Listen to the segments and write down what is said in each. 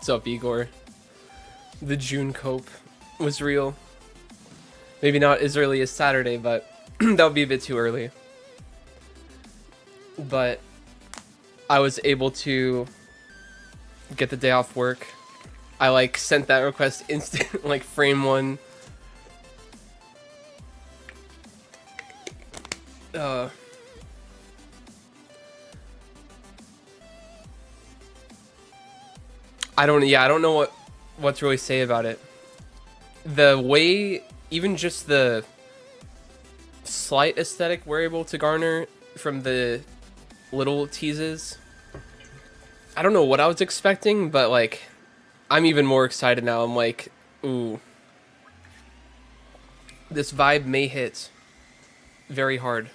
What's up, Igor? The June cope was real. Maybe not as early as Saturday, but that would be a bit too early. But I was able to get the day off work. I like sent that request instant, like frame one. I don't know what to really say about it. The way, even just the slight aesthetic we're able to garner from the little teases. I don't know what I was expecting, but like, I'm even more excited now. I'm like, ooh, this vibe may hit very hard.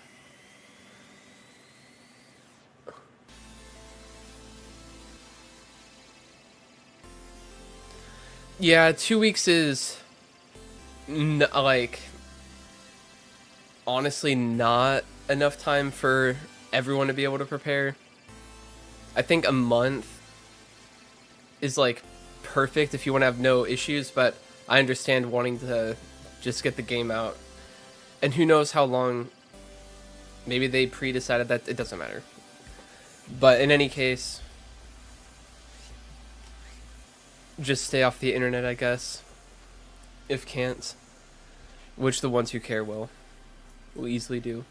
Yeah, 2 weeks is like honestly not enough time for everyone to be able to prepare. I think a month is like perfect if you want to have no issues, but I understand wanting to just get the game out. And who knows how long, maybe they pre-decided that it doesn't matter. But in any case, just stay off the internet, I guess. If can't. Which the ones who care will easily do.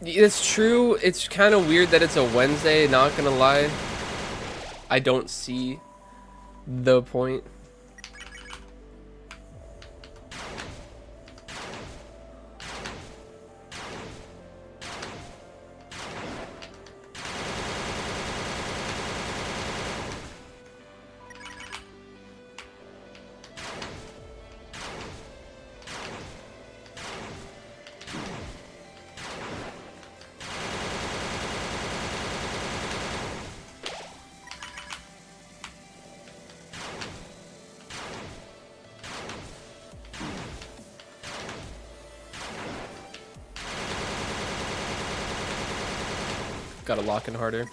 It's true. It's kind of weird that it's a Wednesday, not gonna lie. I don't see the point. Gotta lock in harder.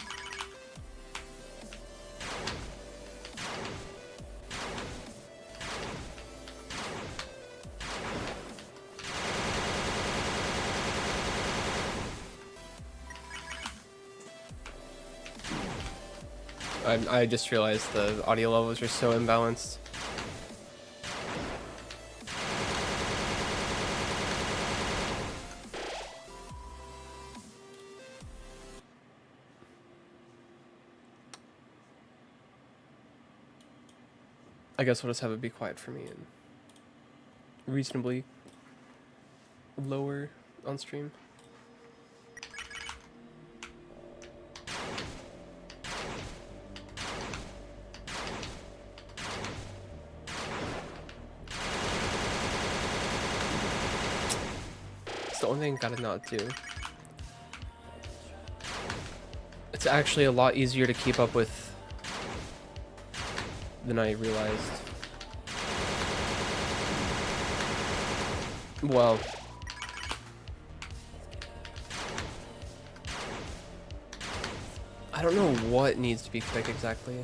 I just realized the audio levels are so imbalanced. I guess we'll just have it be quiet for me and reasonably lower on stream. It's the only thing I gotta not do. It's actually a lot easier to keep up with than I realized. Well, I don't know what needs to be quick exactly.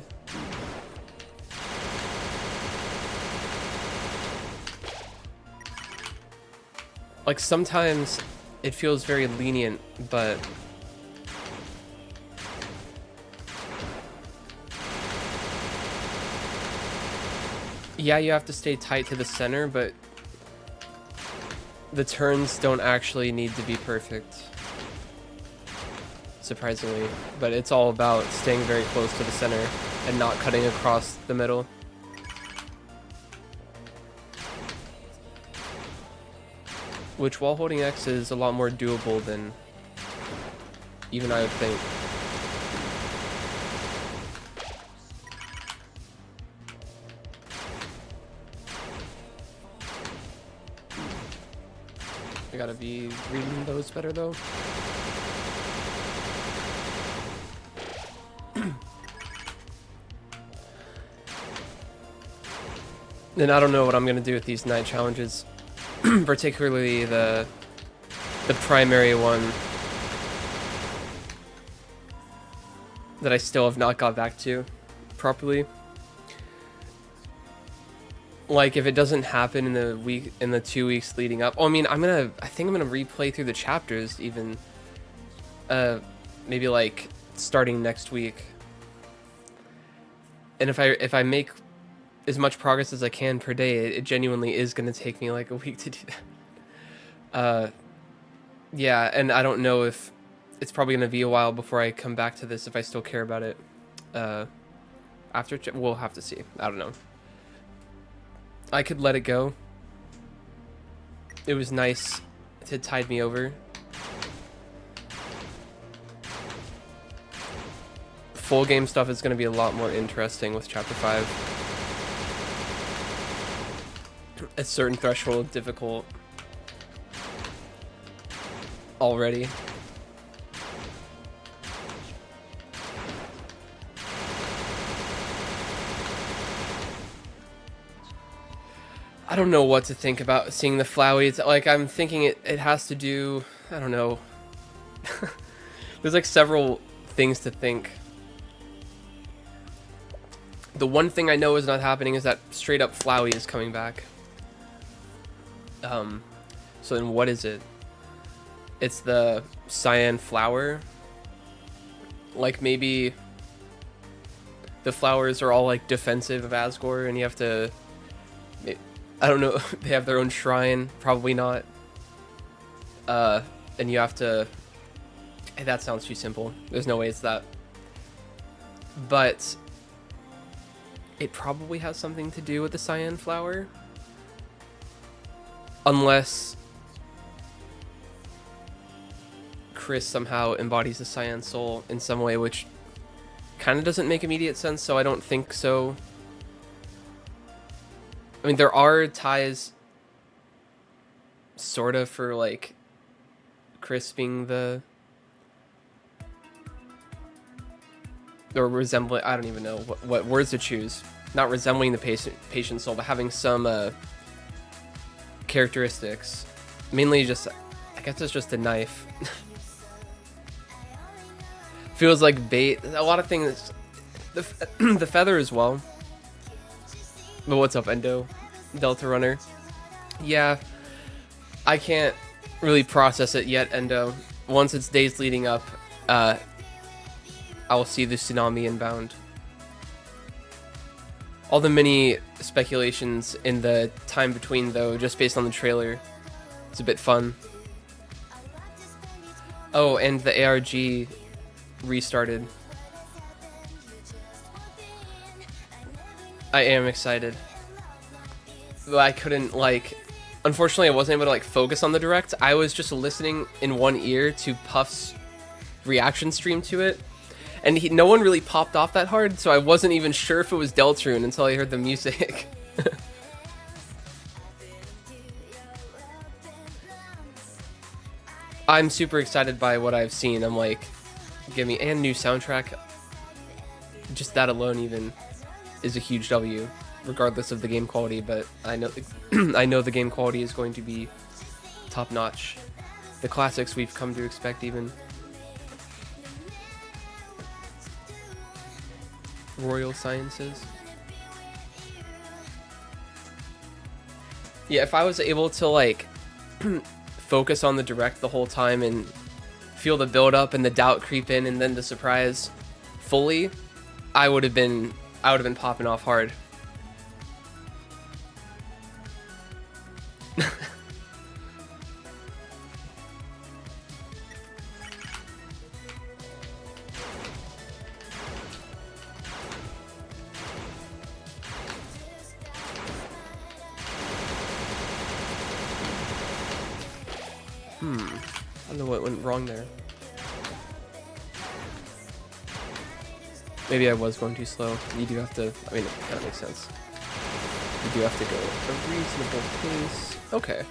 Like sometimes it feels very lenient, but yeah, you have to stay tight to the center, but the turns don't actually need to be perfect. Surprisingly. But it's all about staying very close to the center and not cutting across the middle. Which, while holding X, is a lot more doable than even I would think. I gotta be reading those better though. And I don't know what I'm gonna do with these night challenges, particularly the the primary one that I still have not got back to properly. Like, if it doesn't happen in the 2 weeks leading up, oh, I mean, I think I'm gonna replay through the chapters even, maybe like starting next week. And if I make as much progress as I can per day, it genuinely is gonna take me like a week to do that. Yeah, and I don't know if it's probably gonna be a while before I come back to this if I still care about it. We'll have to see. I don't know. I could let it go. It was nice to tide me over. Full game stuff is going to be a lot more interesting with Chapter 5. A certain threshold difficult already. I don't know what to think about seeing the Flowey. Like, I'm thinking it has to do... I don't know. There's like several things to think. The one thing I know is not happening is that straight up Flowey is coming back. So then what is it? It's the cyan flower. Like, maybe the flowers are all like defensive of Asgore and you have to... I don't know, they have their own shrine, probably not. And you have to... Hey, that sounds too simple. There's no way it's that. But it probably has something to do with the cyan flower. Unless Chris somehow embodies the cyan soul in some way, which kind of doesn't make immediate sense, so I don't think so. I mean, there are ties, sort of, for, like, Chris being the... Or resembling... I don't even know what words to choose. Not resembling the patient soul, but having some characteristics. Mainly just... I guess it's just a knife. Feels like bait. A lot of things... The feather as well. But what's up, Endo? Delta Runner. Yeah, I can't really process it yet, Endo. Once it's days leading up, I'll see the tsunami inbound. All the mini speculations in the time between, though, just based on the trailer, it's a bit fun. Oh, and the ARG restarted. I am excited. But I couldn't, like... Unfortunately, I wasn't able to, like, focus on the direct. I was just listening in one ear to Puff's reaction stream to it. And no one really popped off that hard, so I wasn't even sure if it was Deltarune until I heard the music. I'm super excited by what I've seen. I'm like, give me... And new soundtrack. Just that alone even is a huge W, regardless of the game quality, but I know I know the game quality is going to be top-notch. The classics we've come to expect even. Royal Sciences. Yeah, if I was able to, like, focus on the direct the whole time and feel the build-up and the doubt creep in and then the surprise fully, I would have been popping off hard. I don't know what went wrong there. Maybe I was going too slow. You do have to... I mean, it kind of makes sense. You do have to go at a reasonable pace. Okay.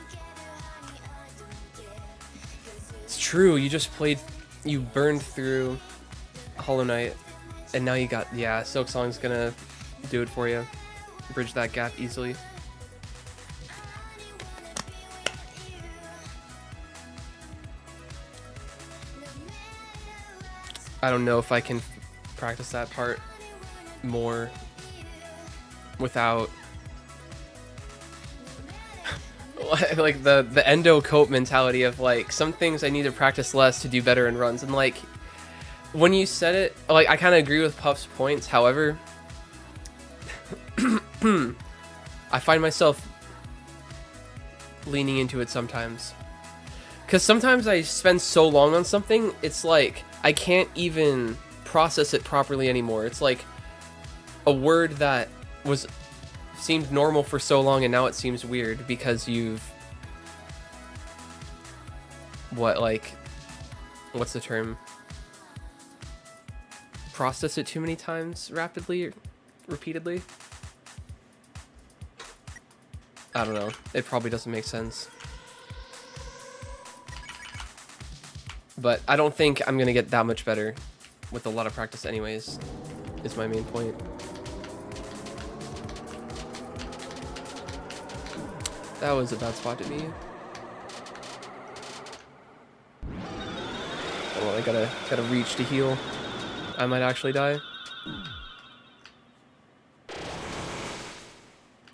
It's true, you just played... You burned through Hollow Knight, and now you got... Yeah, Silk Song's gonna do it for you. Bridge that gap easily. I don't know if I can practice that part more without like the endo cope mentality of like some things I need to practice less to do better in runs. And like when you said it, like I kind of agree with Puff's points. However, I find myself leaning into it sometimes. Because sometimes I spend so long on something, it's like I can't even process it properly anymore. It's like a word that seemed normal for so long and now it seems weird because you've what's the term? Process it too many times rapidly or repeatedly? I don't know. It probably doesn't make sense. But I don't think I'm going to get that much better with a lot of practice anyways, is my main point. That was a bad spot to be. Oh, well, I gotta reach to heal. I might actually die.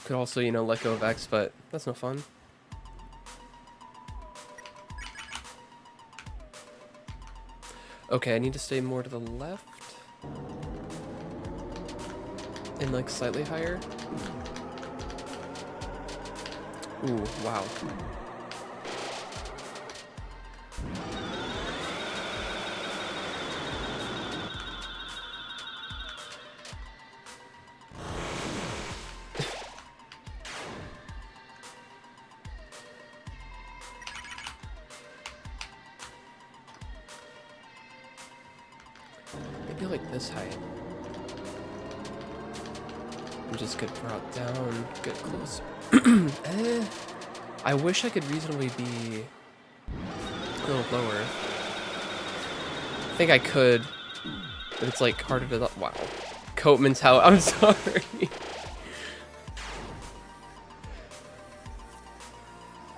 Could also, you know, let go of X, but that's no fun. Okay, I need to stay more to the left. And like slightly higher. Ooh, wow. Maybe like this height. And just get brought down, get closer. I wish I could reasonably be a little lower. I think I could, but it's like harder to... Wow. Coat mentality. I'm sorry.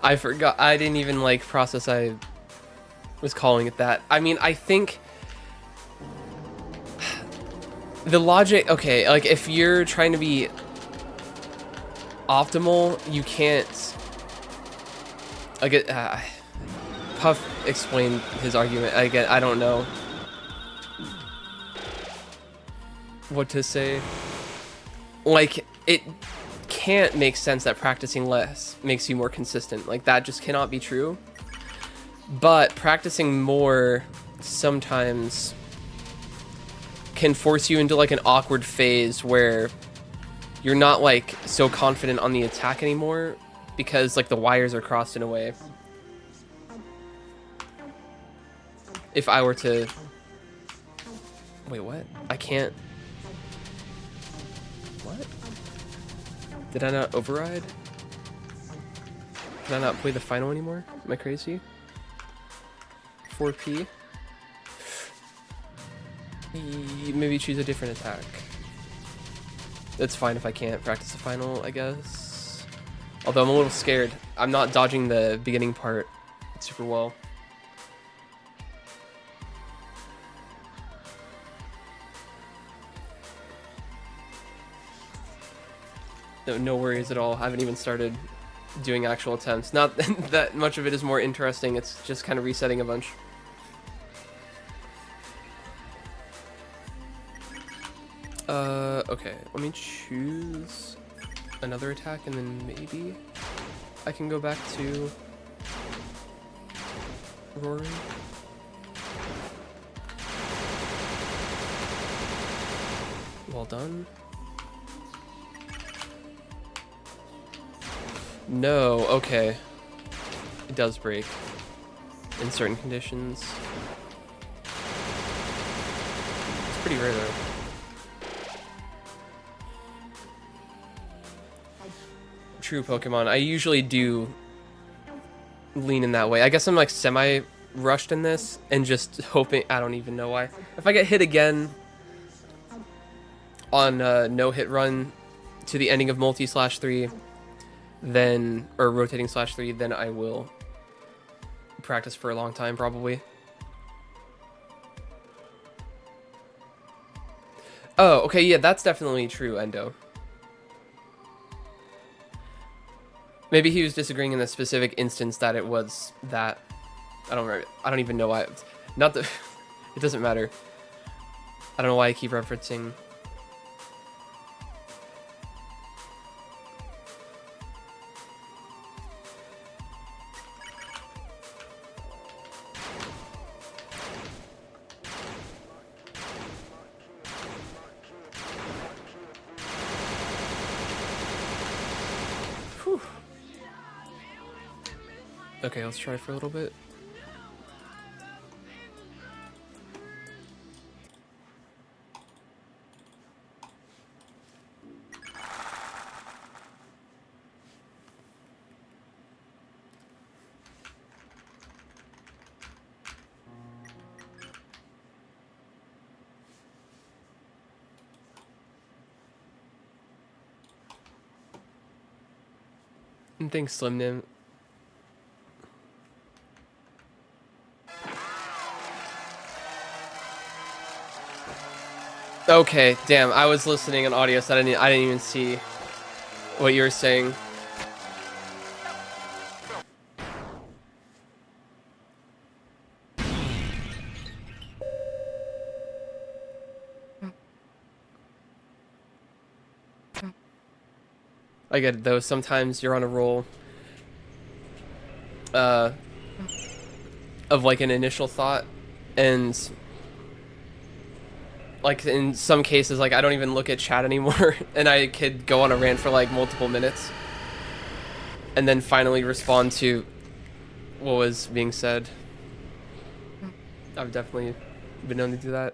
I forgot. I didn't even like process I was calling it that. I mean, I think the logic... Okay, like if you're trying to be optimal, you can't... Like, Puff explained his argument. Again, I don't know what to say. Like, it can't make sense that practicing less makes you more consistent. Like, that just cannot be true. But practicing more sometimes can force you into, like, an awkward phase where you're not, like, so confident on the attack anymore because, like, the wires are crossed in a way. If I were to... Wait, what? I can't... What? Did I not override? Can I not play the final anymore? Am I crazy? 4P? Maybe choose a different attack. That's fine if I can't practice the final, I guess. Although I'm a little scared. I'm not dodging the beginning part super well. No worries at all. I haven't even started doing actual attempts. Not that much of it is more interesting. It's just kind of resetting a bunch. Okay. Let me choose another attack and then maybe I can go back to roaring. Well done. No, okay. It does break in certain conditions. It's pretty rare though. True Pokemon. I usually do lean in that way. I guess I'm like semi-rushed in this and just hoping... I don't even know why. If I get hit again on no-hit run to the ending of multi/3, then... or rotating /3, then I will practice for a long time, probably. Oh, okay, yeah, that's definitely true, Endo. Maybe he was disagreeing in the specific instance that it was that. I don't remember. I don't even know why. Not the. It doesn't matter. I don't know why I keep referencing. Whew. Okay, let's try for a little bit. And thanks, Slim Nim. Okay, damn. I was listening on audio, so I didn't even see what you were saying. I get it though. Sometimes you're on a roll of like an initial thought, and like in some cases, like I don't even look at chat anymore, and I could go on a rant for like multiple minutes, and then finally respond to what was being said. I've definitely been known to do that.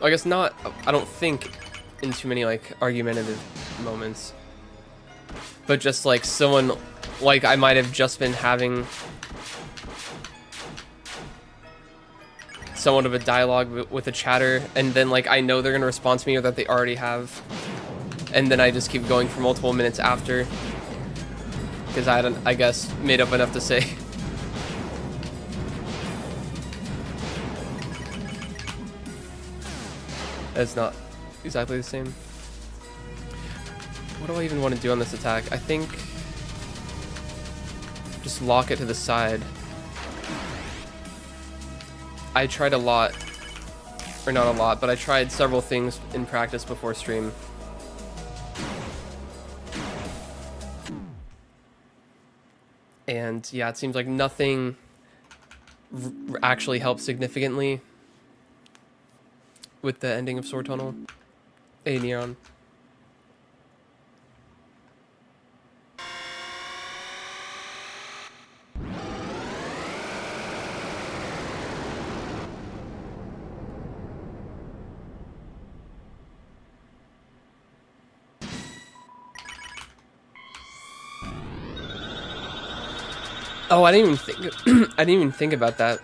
I guess not. I don't think in too many like argumentative moments, but just like someone, like I might have just been having somewhat of a dialogue with a chatter, and then like I know they're gonna respond to me or that they already have, and then I just keep going for multiple minutes after because I hadn't, I guess, made up enough to say. It's not exactly the same. What do I even want to do on this attack? I think just lock it to the side. I tried a lot, or not a lot, but I tried several things in practice before stream. And yeah, it seems like nothing actually helps significantly with the ending of Sword Tunnel. Hey, Neon. Oh, I didn't even think. I didn't even think about that.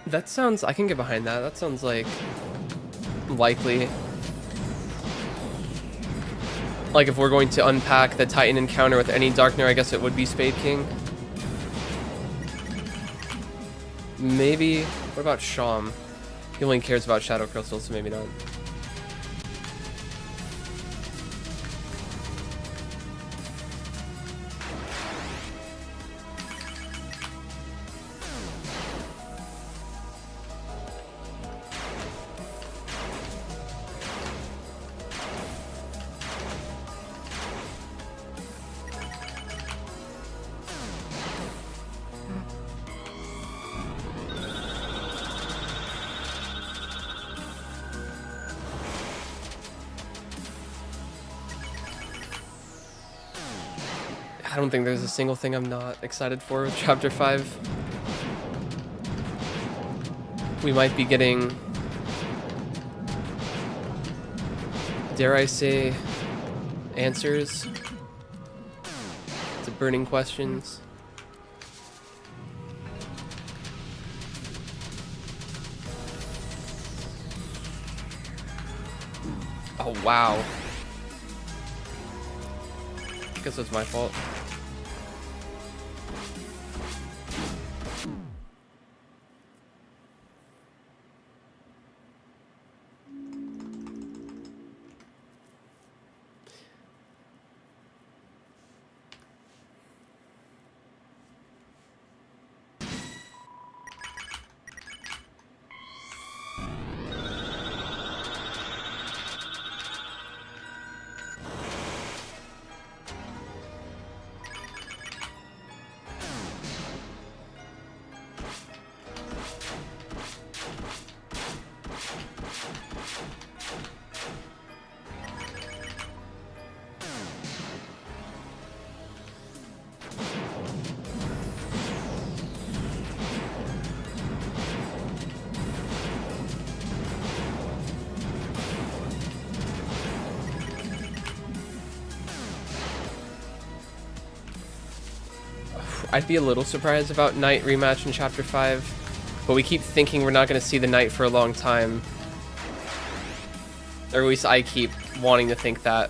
That sounds. I can get behind that. That sounds like likely. Like if we're going to unpack the Titan encounter with any Darkner, I guess it would be Spade King. Maybe. What about Sham? He only cares about Shadow Crystal, so maybe not. I don't think there's a single thing I'm not excited for with Chapter 5. We might be getting, dare I say, answers to burning questions. Oh, wow. I guess it's my fault. I'd be a little surprised about Knight rematch in Chapter 5, but we keep thinking we're not going to see the Knight for a long time. Or at least I keep wanting to think that,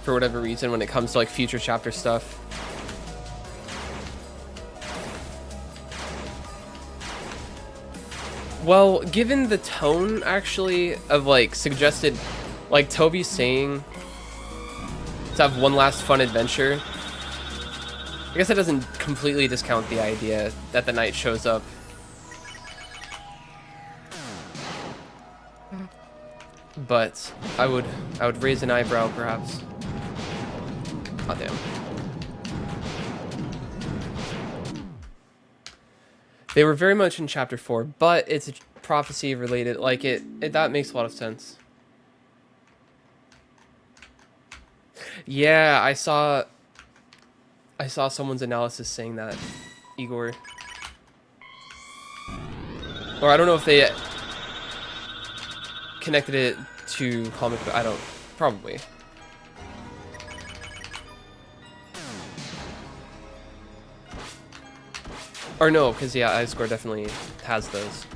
for whatever reason, when it comes to like future chapter stuff. Well, given the tone, actually, of like suggested, like Toby saying to have one last fun adventure, I guess that doesn't completely discount the idea that the Knight shows up. But I would raise an eyebrow, perhaps. Oh, damn. They were very much in Chapter 4, but it's a prophecy related. Like, that makes a lot of sense. Yeah, I saw someone's analysis saying that, Igor. Or I don't know if they connected it to comic book. I don't. Probably. Or no, because yeah, iScore definitely has those.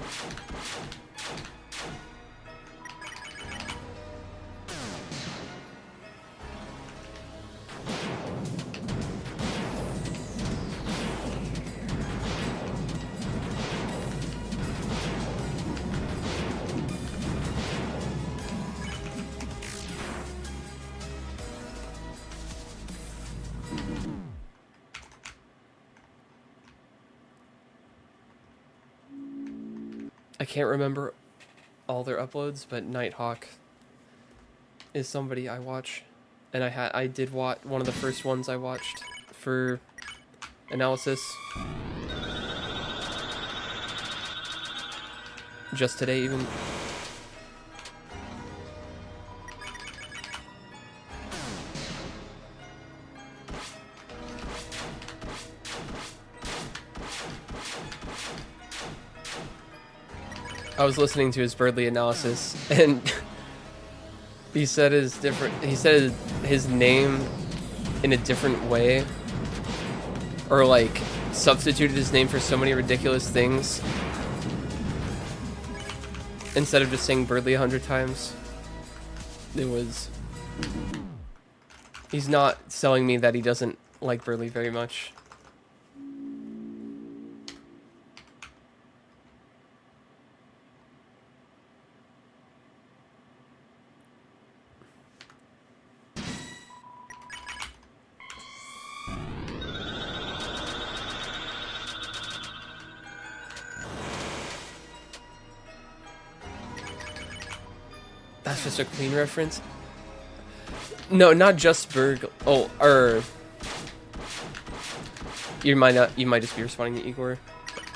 I can't remember all their uploads, but Nighthawk is somebody I watch, and I did watch one of the first ones I watched for analysis just today even. I was listening to his Birdly analysis, and he said his name in a different way, or like substituted his name for so many ridiculous things instead of just saying Birdly 100 times. He's not selling me that he doesn't like Birdly very much. That's just a clean reference? No, not just Berg. Oh, you might just be responding to Igor.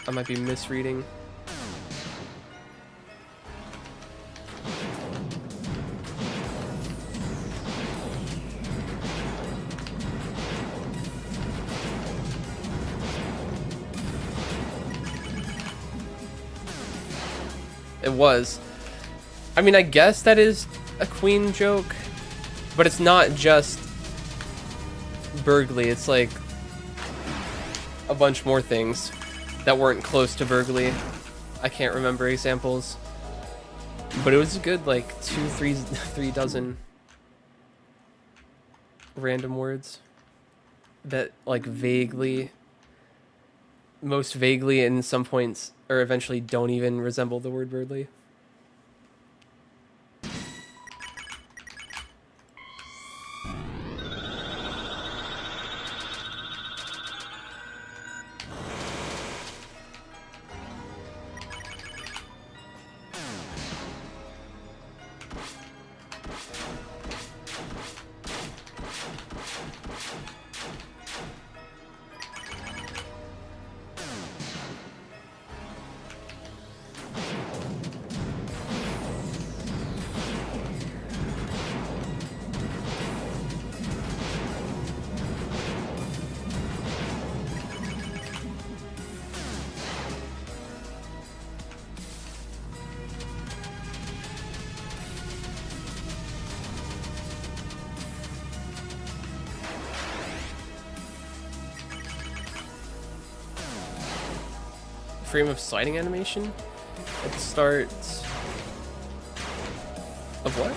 I might be misreading. It was. I mean, I guess that is a queen joke, but it's not just Burgley. It's like a bunch more things that weren't close to Burgley. I can't remember examples, but it was a good like 3 dozen random words that like most vaguely and some points or eventually don't even resemble the word Burgley. Frame of sliding animation at the start of what?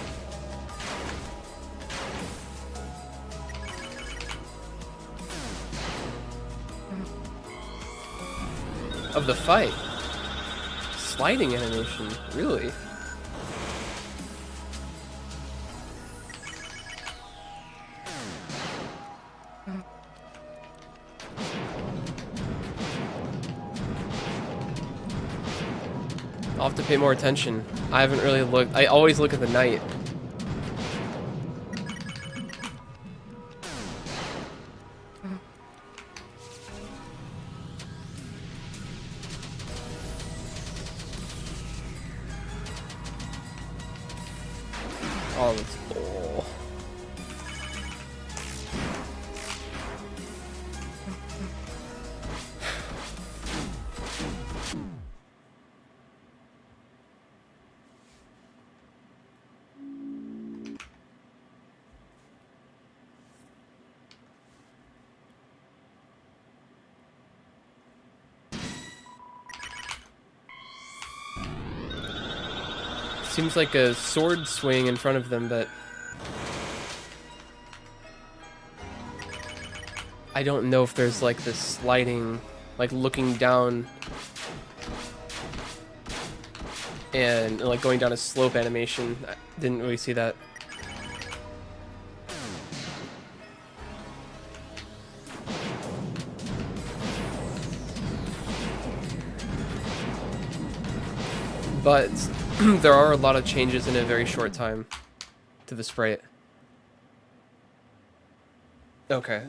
Of the fight. Sliding animation, really? I'll have to pay more attention. I haven't really looked. I always look at the knight. Oh, that's bull. Seems like a sword swing in front of them, but I don't know if there's like this sliding, like looking down and like going down a slope animation. I didn't really see that. But there are a lot of changes in a very short time to the sprite. Okay.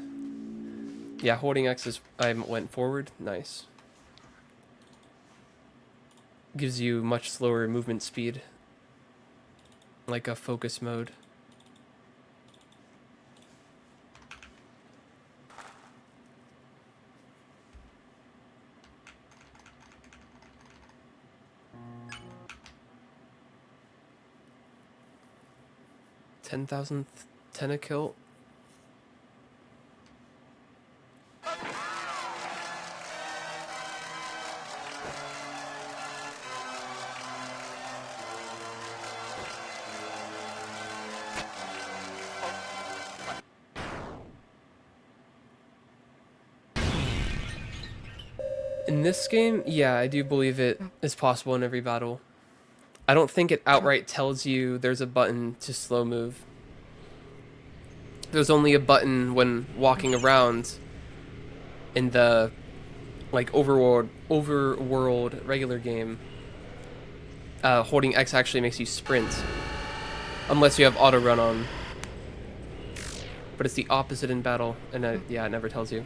Yeah, holding X is... I went forward. Nice. Gives you much slower movement speed. Like a focus mode. $10,000th tentakill. In this game, yeah, I do believe it is possible in every battle. I don't think it outright tells you there's a button to slow move. There's only a button when walking around in the like overworld regular game. Holding X actually makes you sprint. Unless you have auto run on. But it's the opposite in battle, and yeah, it never tells you.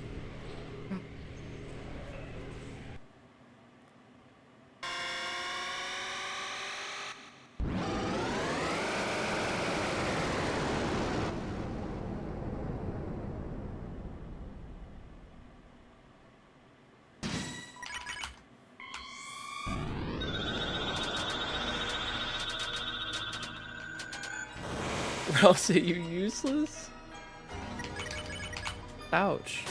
I'll say you useless. Ouch.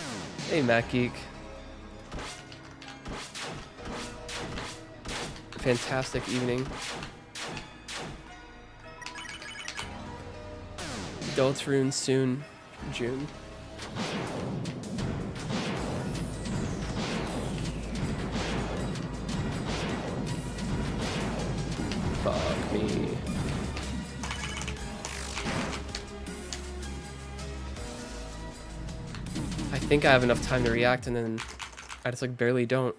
Hey, Matt Geek. Fantastic evening. Deltarune soon, June. Fuck me. I think I have enough time to react, and then I just like barely don't.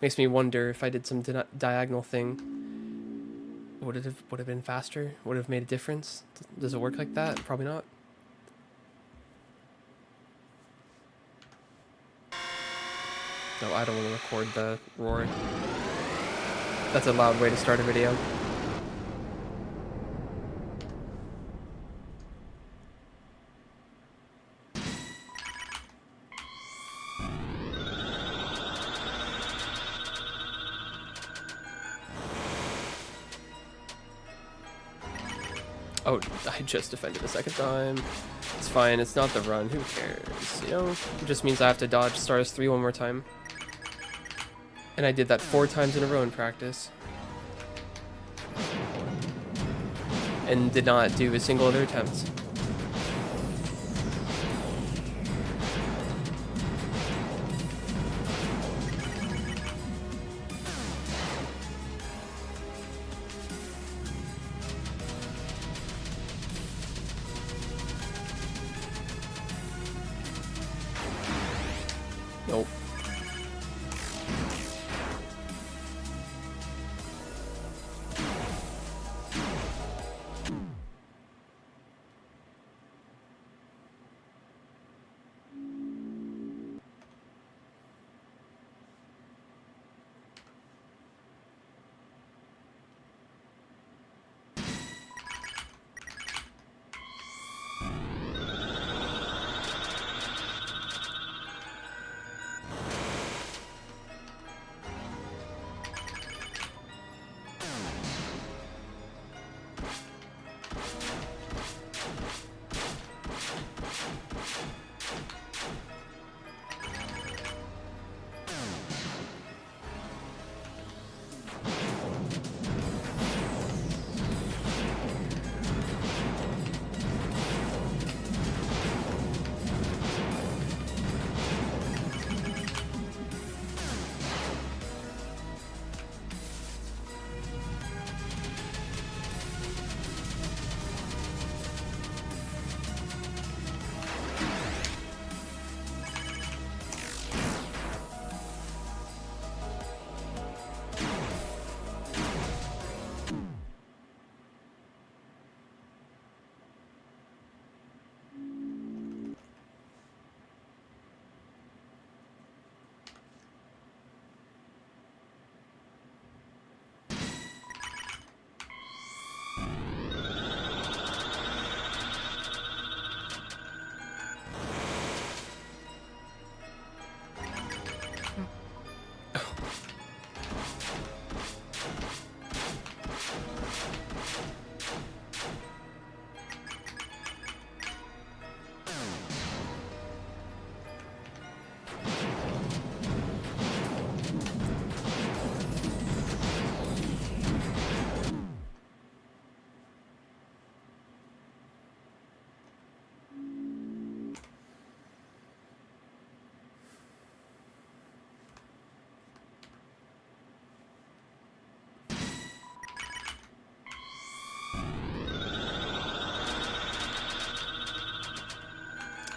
Makes me wonder if I did some diagonal thing, would it have been faster? Would it have made a difference? Does it work like that? Probably not. No, I don't want to record the roar. That's a loud way to start a video. Oh, I just defended a second time. It's fine, it's not the run, who cares, you know? It just means I have to dodge stars 3 one more time. And I did that 4 times in a row in practice. And did not do a single other attempt. Nope.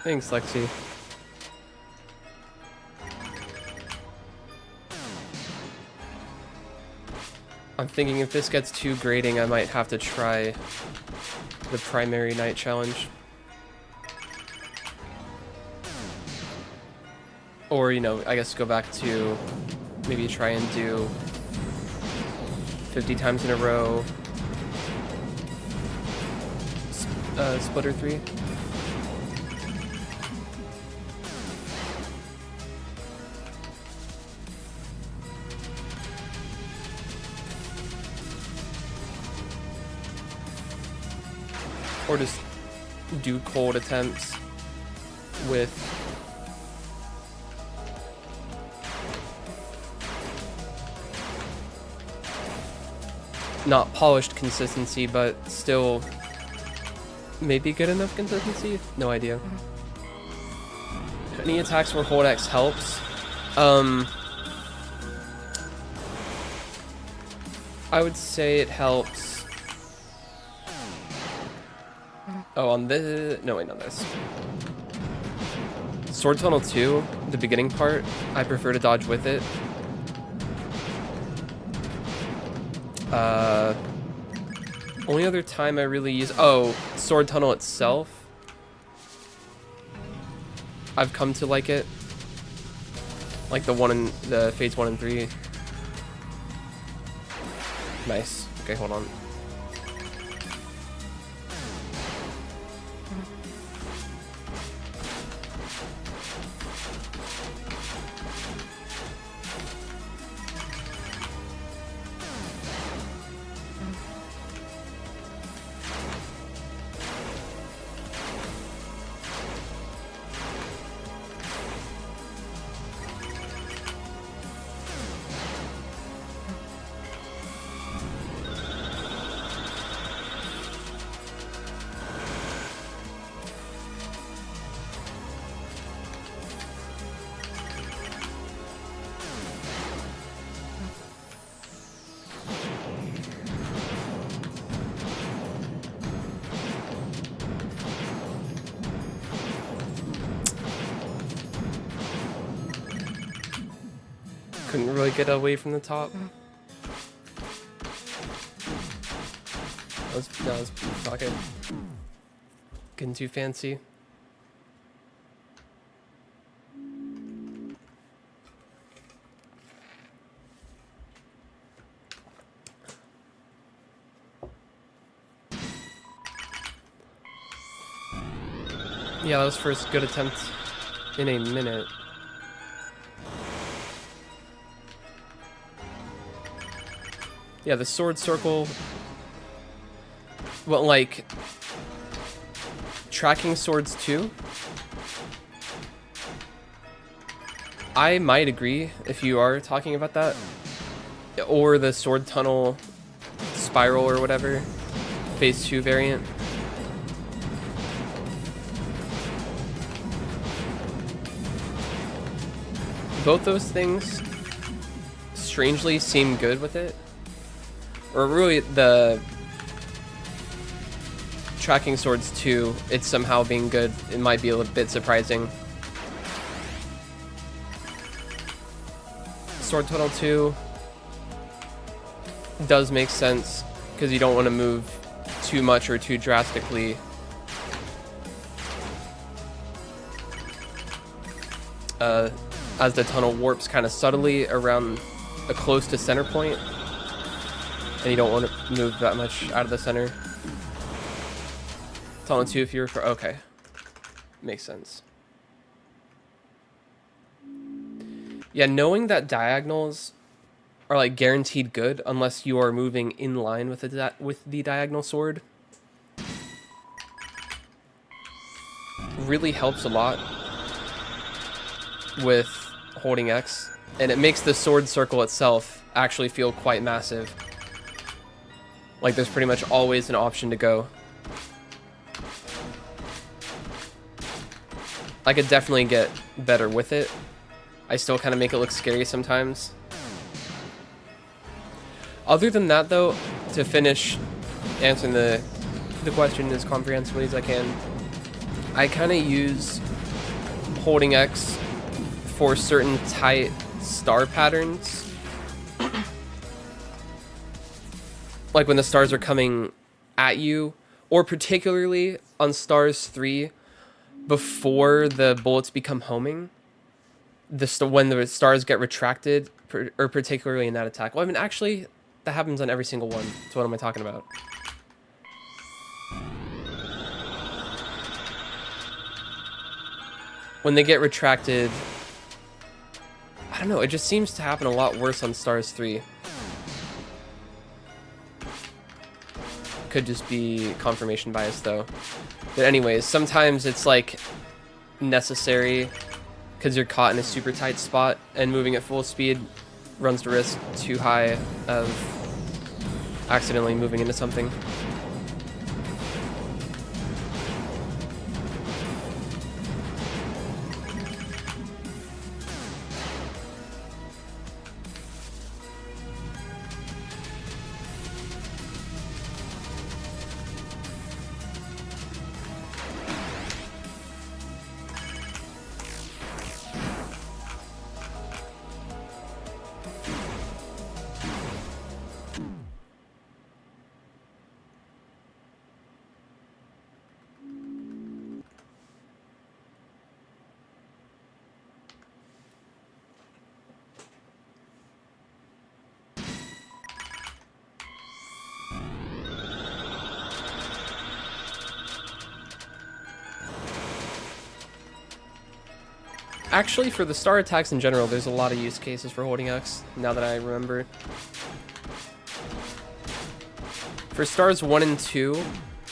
Thanks, Lexi. I'm thinking if this gets too grating, I might have to try the primary night challenge. Or, you know, I guess go back to maybe try and do 50 times in a row. Splitter 3. Or just do cold attempts with not polished consistency, but still maybe good enough consistency? No idea. Any attacks where hold X helps? I would say it helps. Oh, on this... No, wait, not this. Sword Tunnel 2, the beginning part, I prefer to dodge with it. Only other time I really use... Oh, Sword Tunnel itself. I've come to like it. Like the one in the Phase 1 and 3. Nice. Okay, hold on. Couldn't really get away from the top. That was fucking getting too fancy. Yeah, that was first good attempt in a minute. Yeah, the sword circle, well, like, tracking swords too. I might agree if you are talking about that. Or the sword tunnel spiral or whatever, phase 2 variant. Both those things strangely seem good with it. Or really, the tracking swords too, it's somehow being good. It might be a little bit surprising. Sword Tunnel 2 does make sense because you don't want to move too much or too drastically. As the tunnel warps kind of subtly around a close to center point. And you don't want to move that much out of the center. Tunnel 2 if you're for... Okay. Makes sense. Yeah, knowing that diagonals are like guaranteed good unless you are moving in line with the diagonal sword really helps a lot with holding X. And it makes the sword circle itself actually feel quite massive. Like there's pretty much always an option to go. I could definitely get better with it. I still kind of make it look scary sometimes. Other than that though, to finish answering the question as comprehensively as I can, I kind of use holding X for certain tight star patterns. Like when the stars are coming at you, or particularly on stars 3 before the bullets become homing. When the stars get retracted, or particularly in that attack. Well, I mean, actually, that happens on every single one. So what am I talking about? When they get retracted, I don't know, it just seems to happen a lot worse on stars 3. Could just be confirmation bias though. But anyways, sometimes it's like necessary because you're caught in a super tight spot, and moving at full speed runs the risk too high of accidentally moving into something. Actually, for the star attacks in general, there's a lot of use cases for holding X, now that I remember. For stars 1 and 2,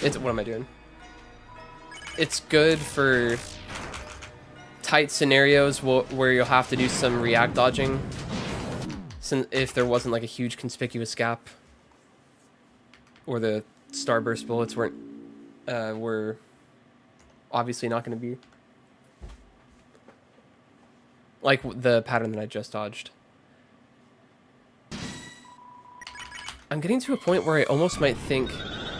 it's... What am I doing? It's good for tight scenarios where you'll have to do some react dodging, since if there wasn't like a huge conspicuous gap, or the starburst bullets were obviously not going to be. Like the pattern that I just dodged. I'm getting to a point where I almost might think,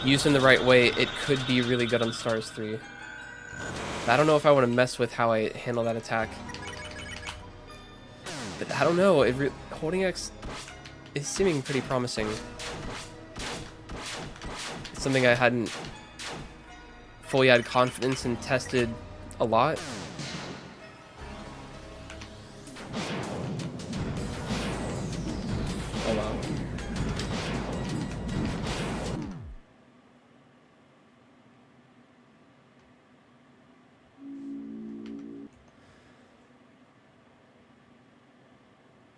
used in the right way, it could be really good on stars 3. But I don't know if I want to mess with how I handle that attack. But I don't know, holding X is seeming pretty promising. It's something I hadn't fully had confidence and tested a lot. Oh wow.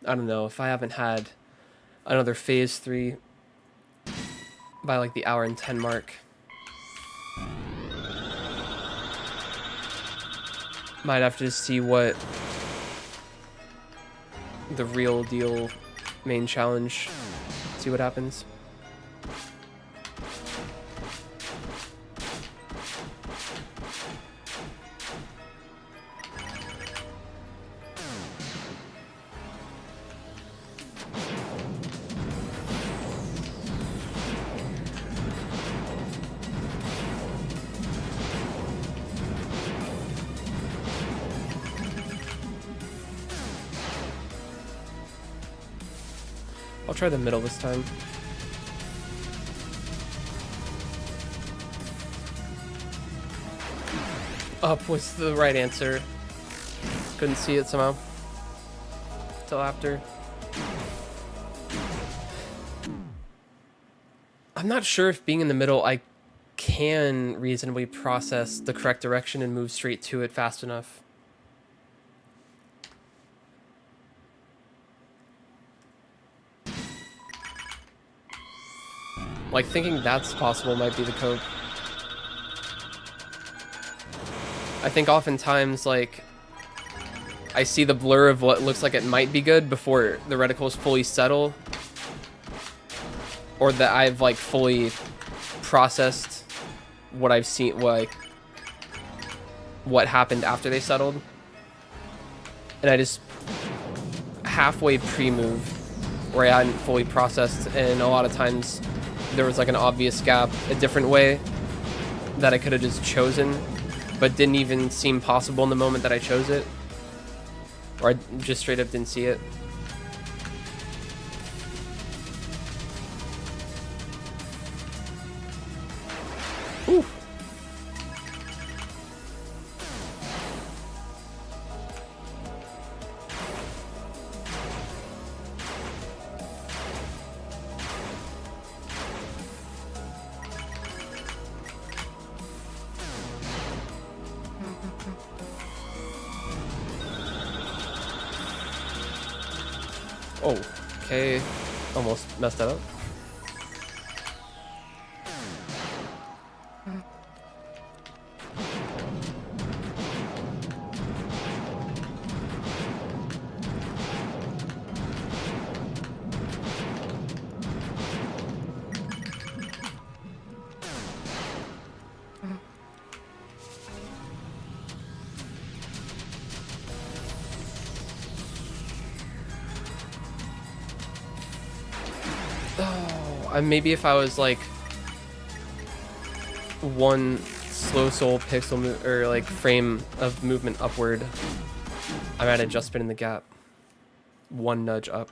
I don't know, if I haven't had another phase 3 by like the hour and 10 mark, might have to just see what the real deal main challenge, see what happens. I'll try the middle this time. Up was the right answer. Couldn't see it somehow till after. I'm not sure if being in the middle I can reasonably process the correct direction and move straight to it fast enough. Like, thinking that's possible might be the code. I think oftentimes, like, I see the blur of what looks like it might be good before the reticles fully settle. Or that I've, like, fully processed what I've seen, like, what happened after they settled. And I just halfway pre-move where I hadn't fully processed, and a lot of times there was like an obvious gap a different way that I could have just chosen, but didn't even seem possible in the moment that I chose it, or I just straight up didn't see it. Ooh. Oh, okay. Almost messed that up. Maybe if I was like one slow soul pixel or like frame of movement upward, I might have just been in the gap. One nudge up.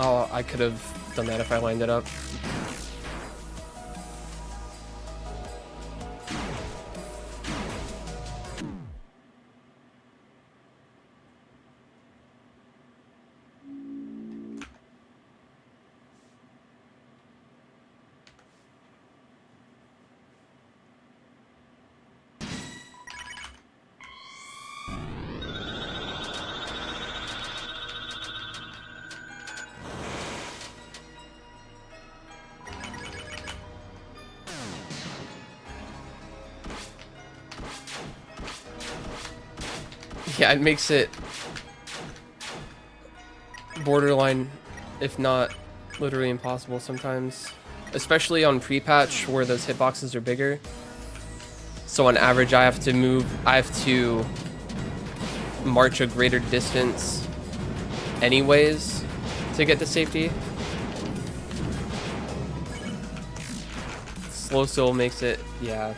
Oh, I could have done that if I lined it up. Yeah, it makes it borderline, if not literally impossible sometimes. Especially on pre-patch where those hitboxes are bigger. So on average I have to march a greater distance anyways to get to safety. Slow soul makes it, yeah.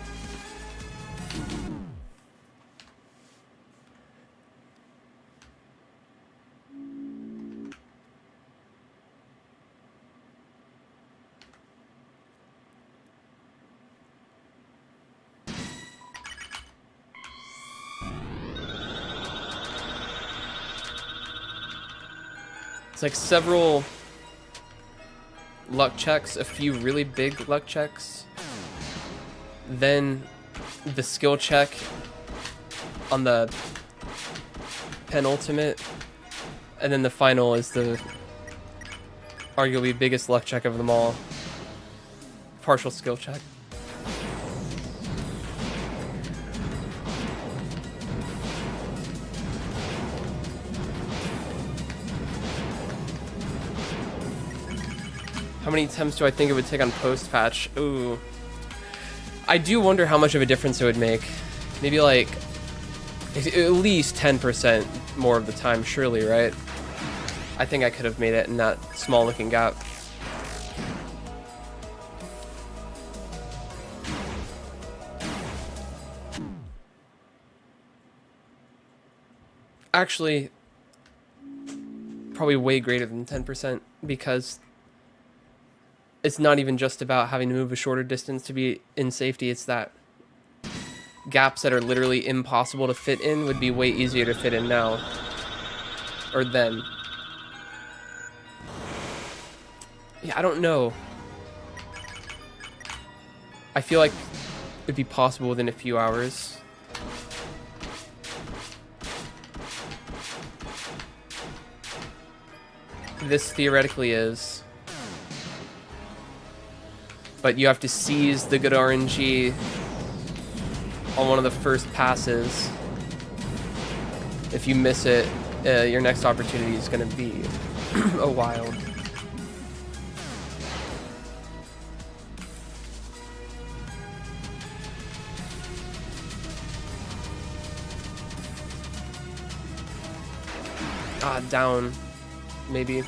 It's like several luck checks, a few really big luck checks, then the skill check on the penultimate, and then the final is the arguably biggest luck check of them all. Partial skill check. How many attempts do I think it would take on post-patch? Ooh. I do wonder how much of a difference it would make. Maybe like at least 10% more of the time, surely, right? I think I could have made it in that small looking gap. Actually, probably way greater than 10% because it's not even just about having to move a shorter distance to be in safety. It's that gaps that are literally impossible to fit in would be way easier to fit in now. Or then. Yeah, I don't know. I feel like it'd be possible within a few hours. This theoretically is. But you have to seize the good RNG on one of the first passes. If you miss it, your next opportunity is going to be a wild. Down, maybe.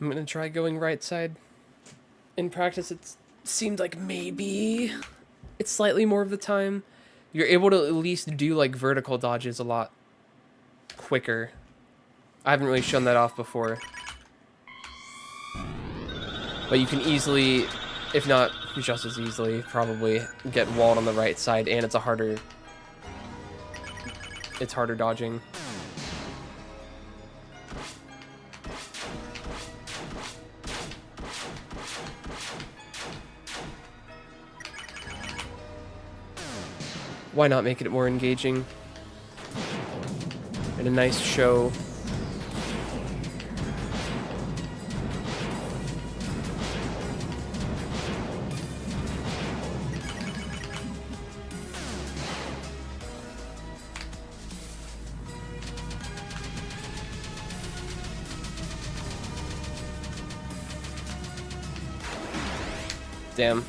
I'm gonna try going right side. In practice, it seemed like maybe it's slightly more of the time. you're able to at least do like vertical dodges a lot quicker. I haven't really shown that off before. But you can easily, if not just as easily, probably get walled on the right side, and it's harder dodging. Why not make it more engaging? And a nice show. Damn.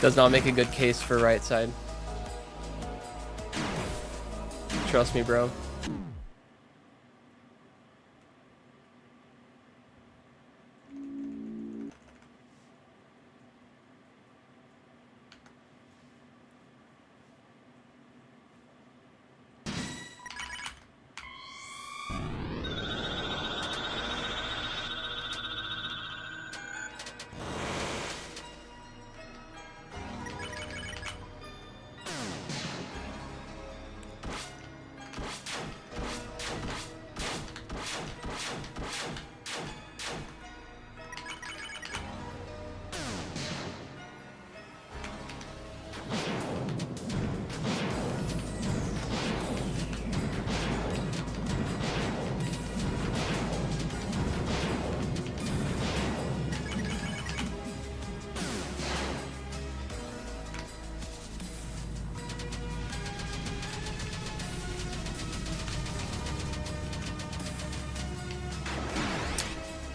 Does not make a good case for right side. Trust me, bro.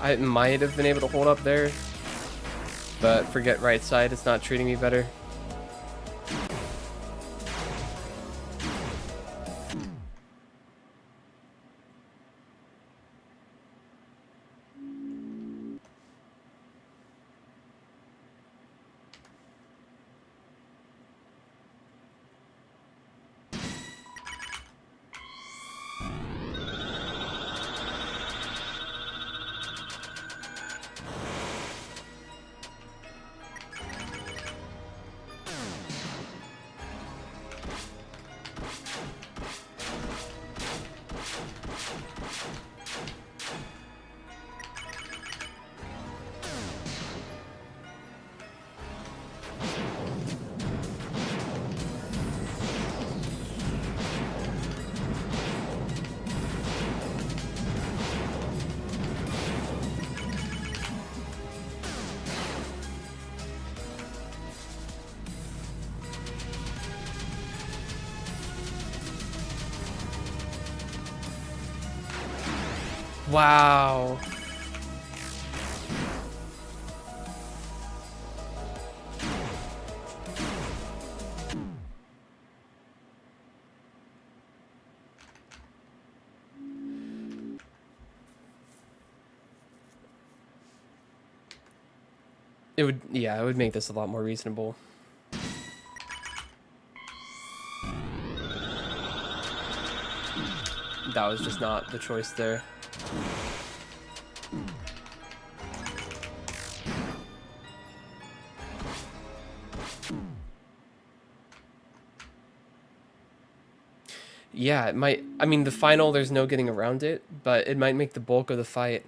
I might have been able to hold up there, but forget right side, it's not treating me better. Wow. It would, yeah, it would make this a lot more reasonable. That was just not the choice there. Yeah, it might, I mean, the final, there's no getting around it, but it might make the bulk of the fight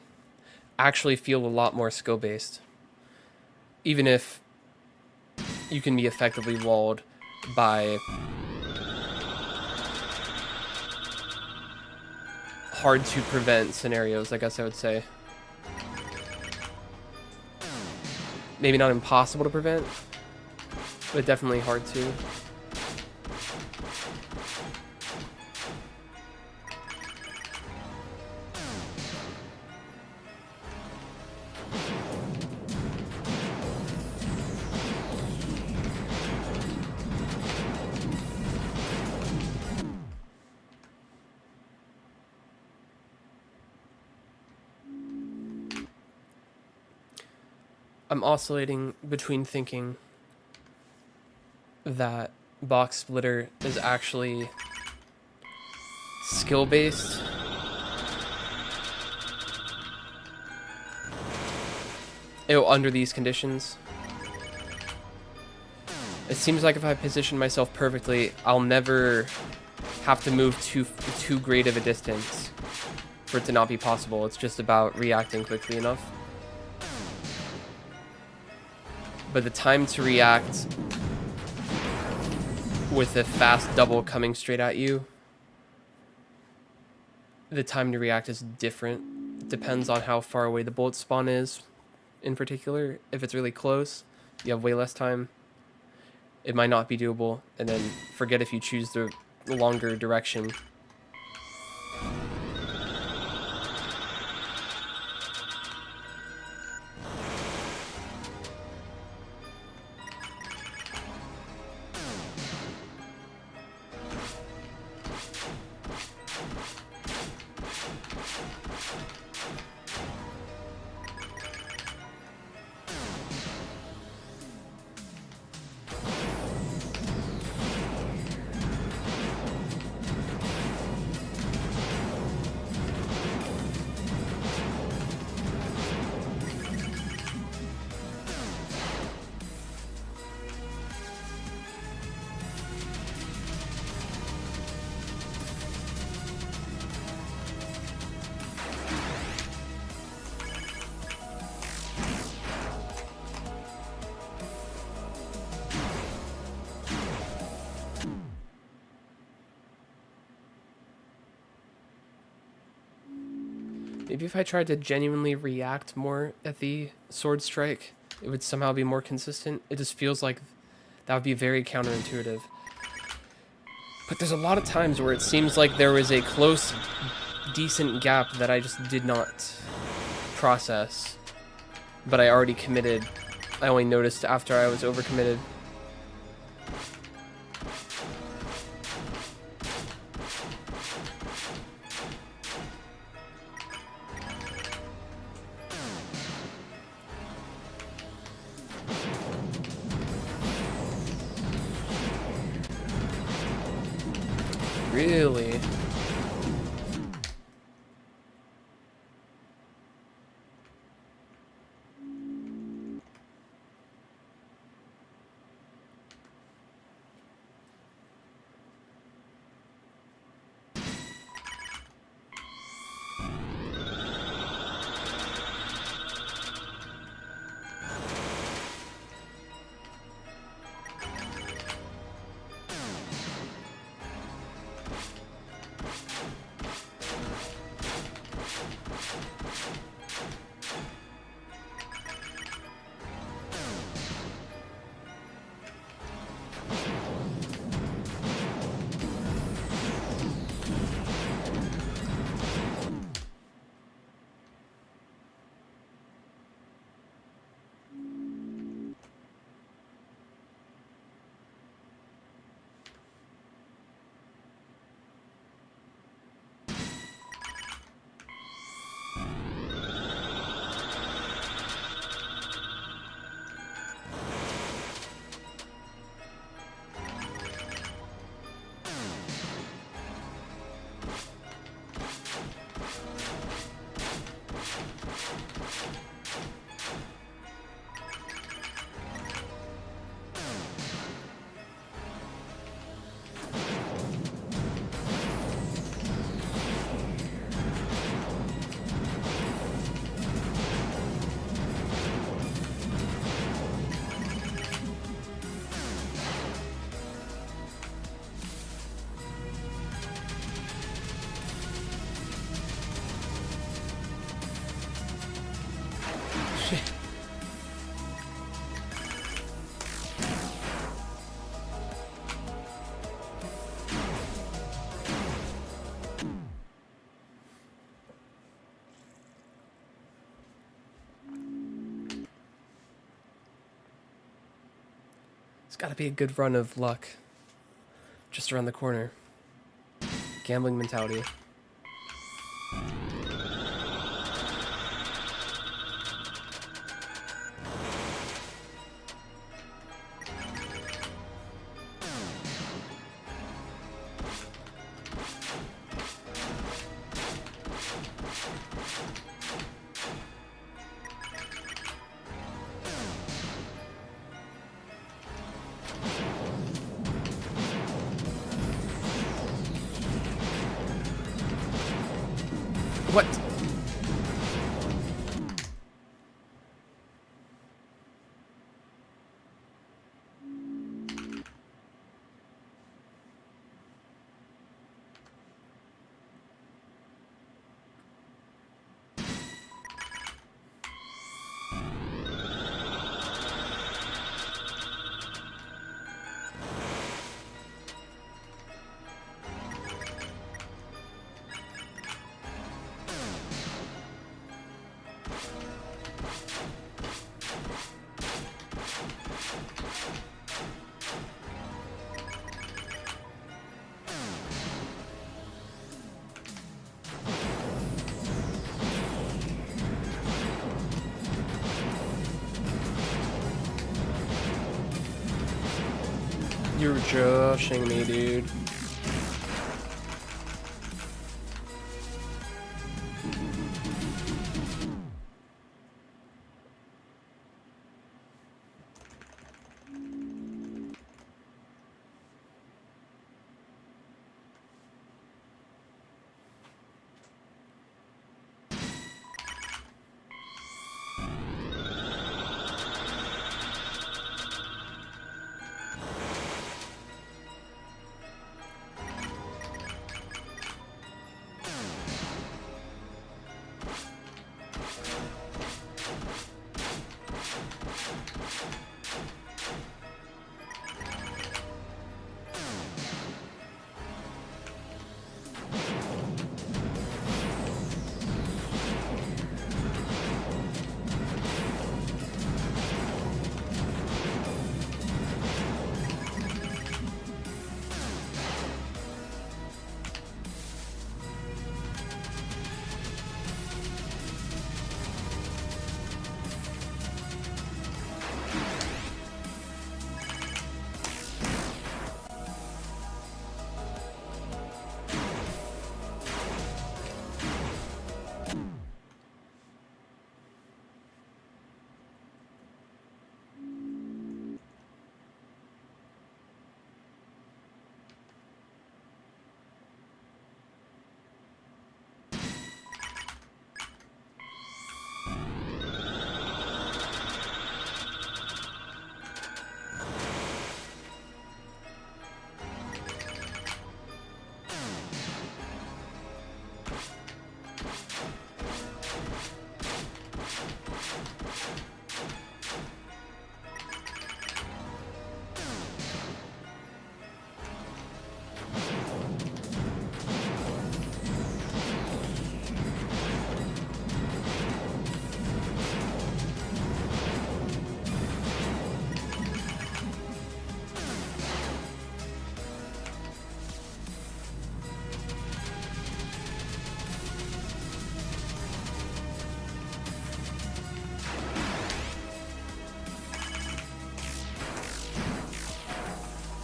actually feel a lot more skill-based. Even if you can be effectively walled by hard to prevent scenarios, I guess I would say. Maybe not impossible to prevent, but definitely hard to. I'm oscillating between thinking that box splitter is actually skill based. Under these conditions. It seems like if I position myself perfectly, I'll never have to move too great of a distance for it to not be possible. It's just about reacting quickly enough. But the time to react with a fast double coming straight at you, the time to react is different. It depends on how far away the bullet spawn is in particular. If it's really close, you have way less time. It might not be doable, and then forget if you choose the longer direction. Maybe if I tried to genuinely react more at the sword strike, it would somehow be more consistent. It just feels like that would be very counterintuitive. But there's a lot of times where it seems like there was a close, decent gap that I just did not process. But I already committed. I only noticed after I was overcommitted. Really? It's got to be a good run of luck just around the corner. Gambling mentality. You're joshing me, dude.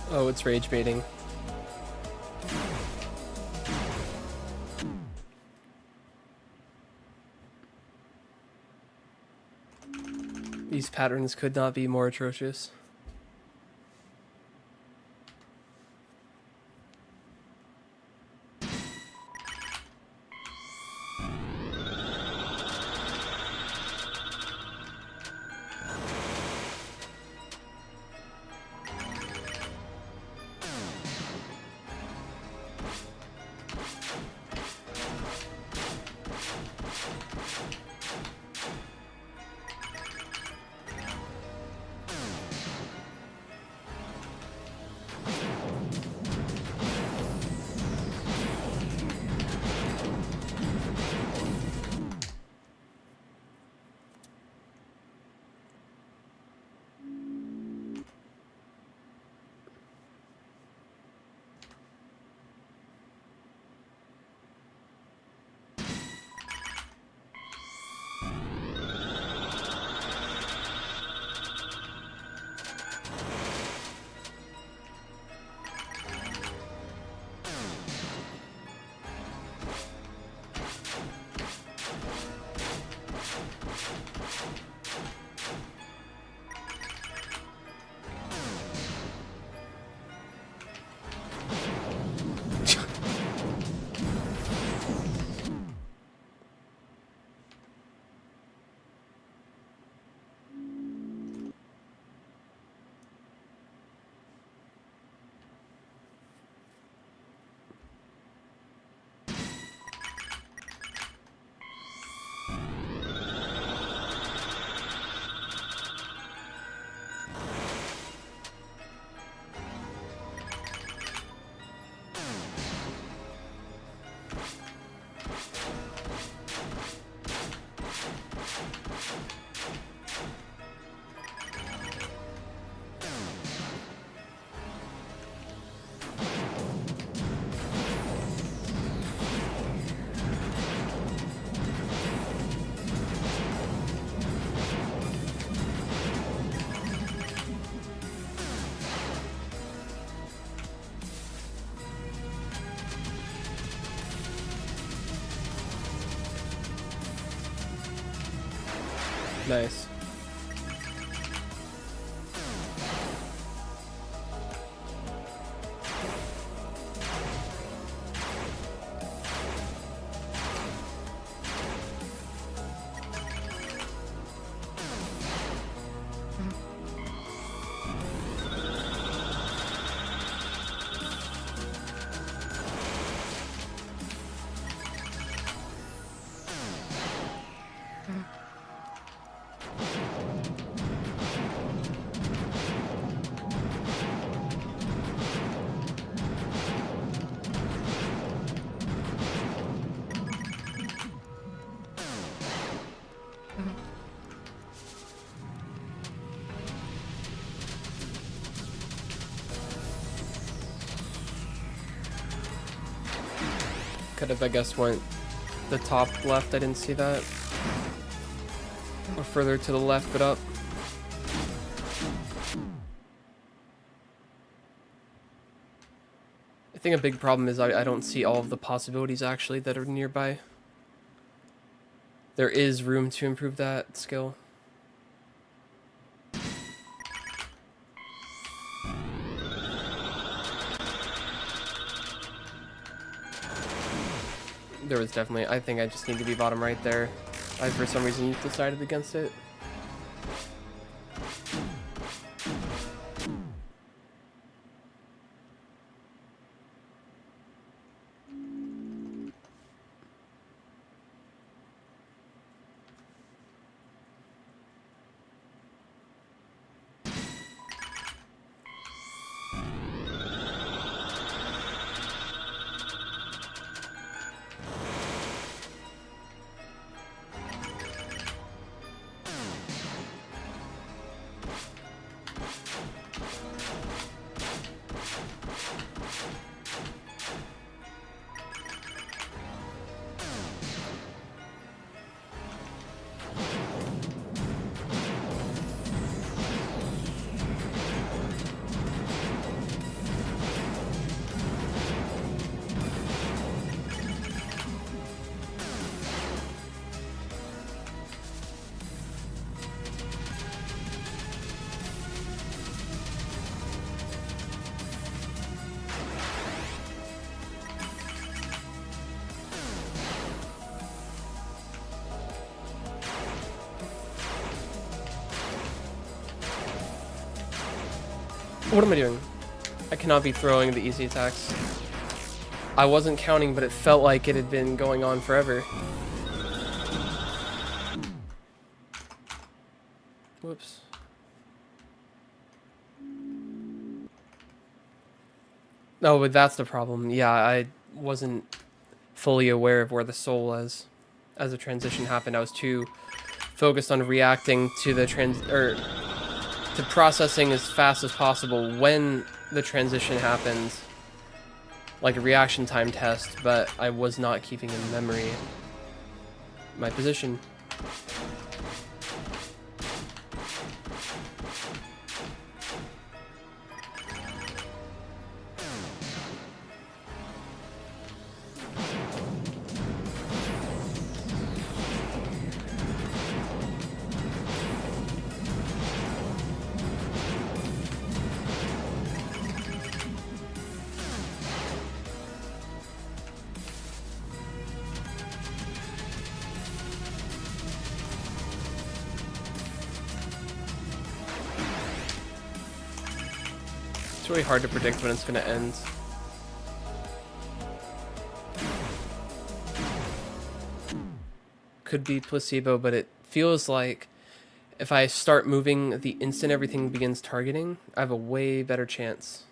Oh, it's rage baiting. These patterns could not be more atrocious. Nice. Could have, I guess, went the top left. I didn't see that. Or further to the left, but up. I think a big problem is I don't see all of the possibilities, actually, that are nearby. There is room to improve that skill. There was definitely, I think I just need to be bottom right there. I, for some reason, decided against it. What am I doing? I cannot be throwing the easy attacks. I wasn't counting, but it felt like it had been going on forever. Whoops. No, but that's the problem. Yeah, I wasn't fully aware of where the soul was as the transition happened. I was too focused on reacting to the to processing as fast as possible when the transition happens, like a reaction time test, but I was not keeping in memory my position. It's really hard to predict when it's going to end. Could be placebo, but it feels like if I start moving the instant everything begins targeting, I have a way better chance.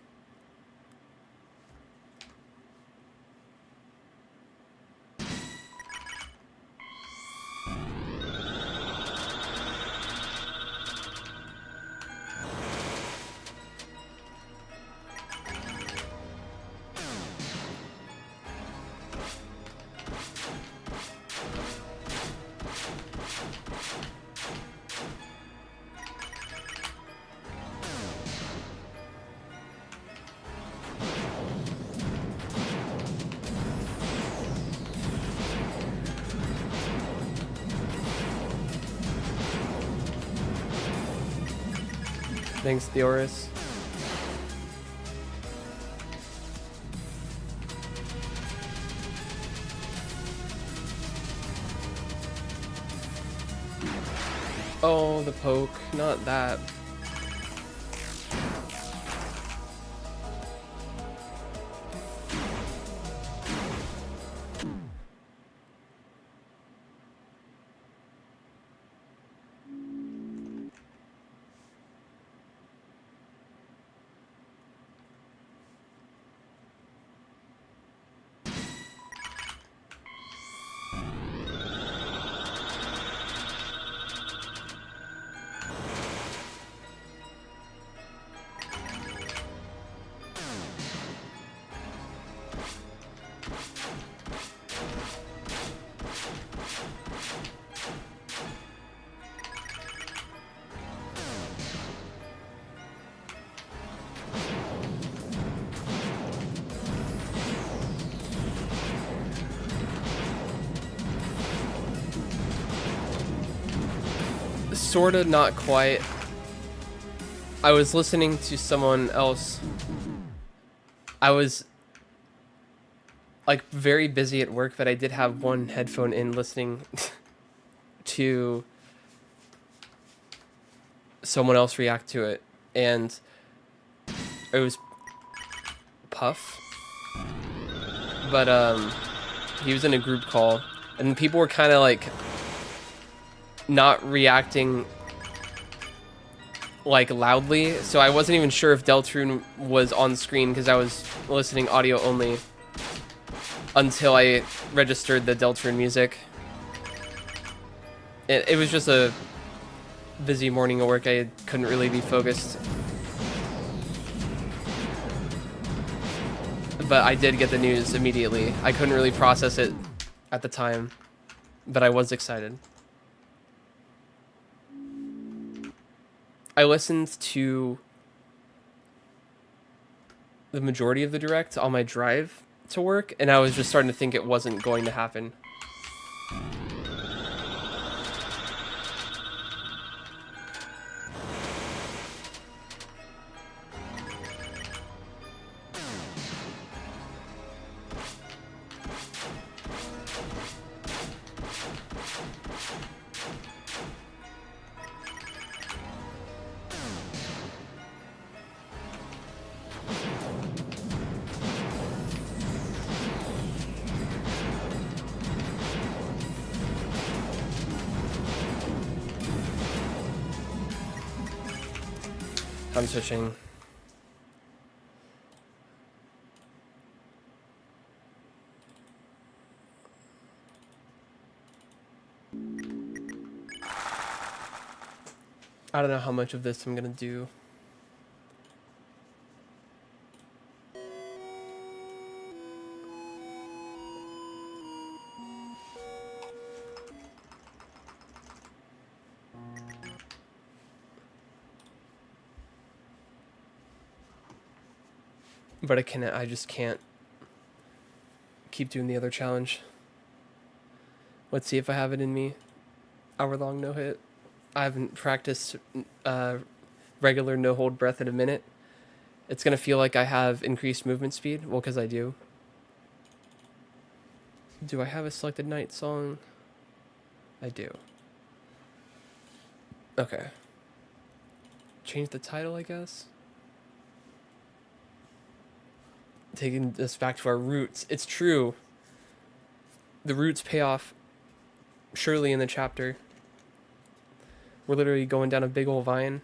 Thanks, Theoris. Oh, the poke. Not that. Sorta, not quite. I was listening to someone else. I was like very busy at work, but I did have one headphone in listening to someone else react to it, and it was Puff. But he was in a group call, and people were kind of like not reacting like loudly, so I wasn't even sure if Deltarune was on screen because I was listening audio only until I registered the Deltarune music. It was just a busy morning at work. I couldn't really be focused, but I did get the news immediately. I couldn't really process it at the time, but I was excited. I listened to the majority of the direct on my drive to work, and I was just starting to think it wasn't going to happen. I'm switching. I don't know how much of this I'm gonna do. But I just can't keep doing the other challenge. Let's see if I have it in me. Hour-long no-hit. I haven't practiced regular no-hold breath in a minute. It's going to feel like I have increased movement speed. Well, because I do. Do I have a selected night song? I do. Okay. Change the title, I guess. Taking us back to our roots. It's true. The roots pay off surely in the chapter. We're literally going down a big old vine.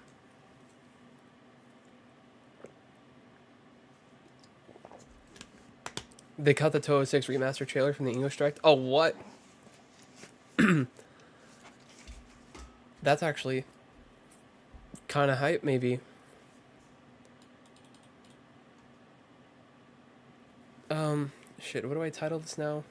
They cut the 206 remaster trailer from the English direct. Oh, what? That's actually kind of hype, maybe. Shit, what do I title this now?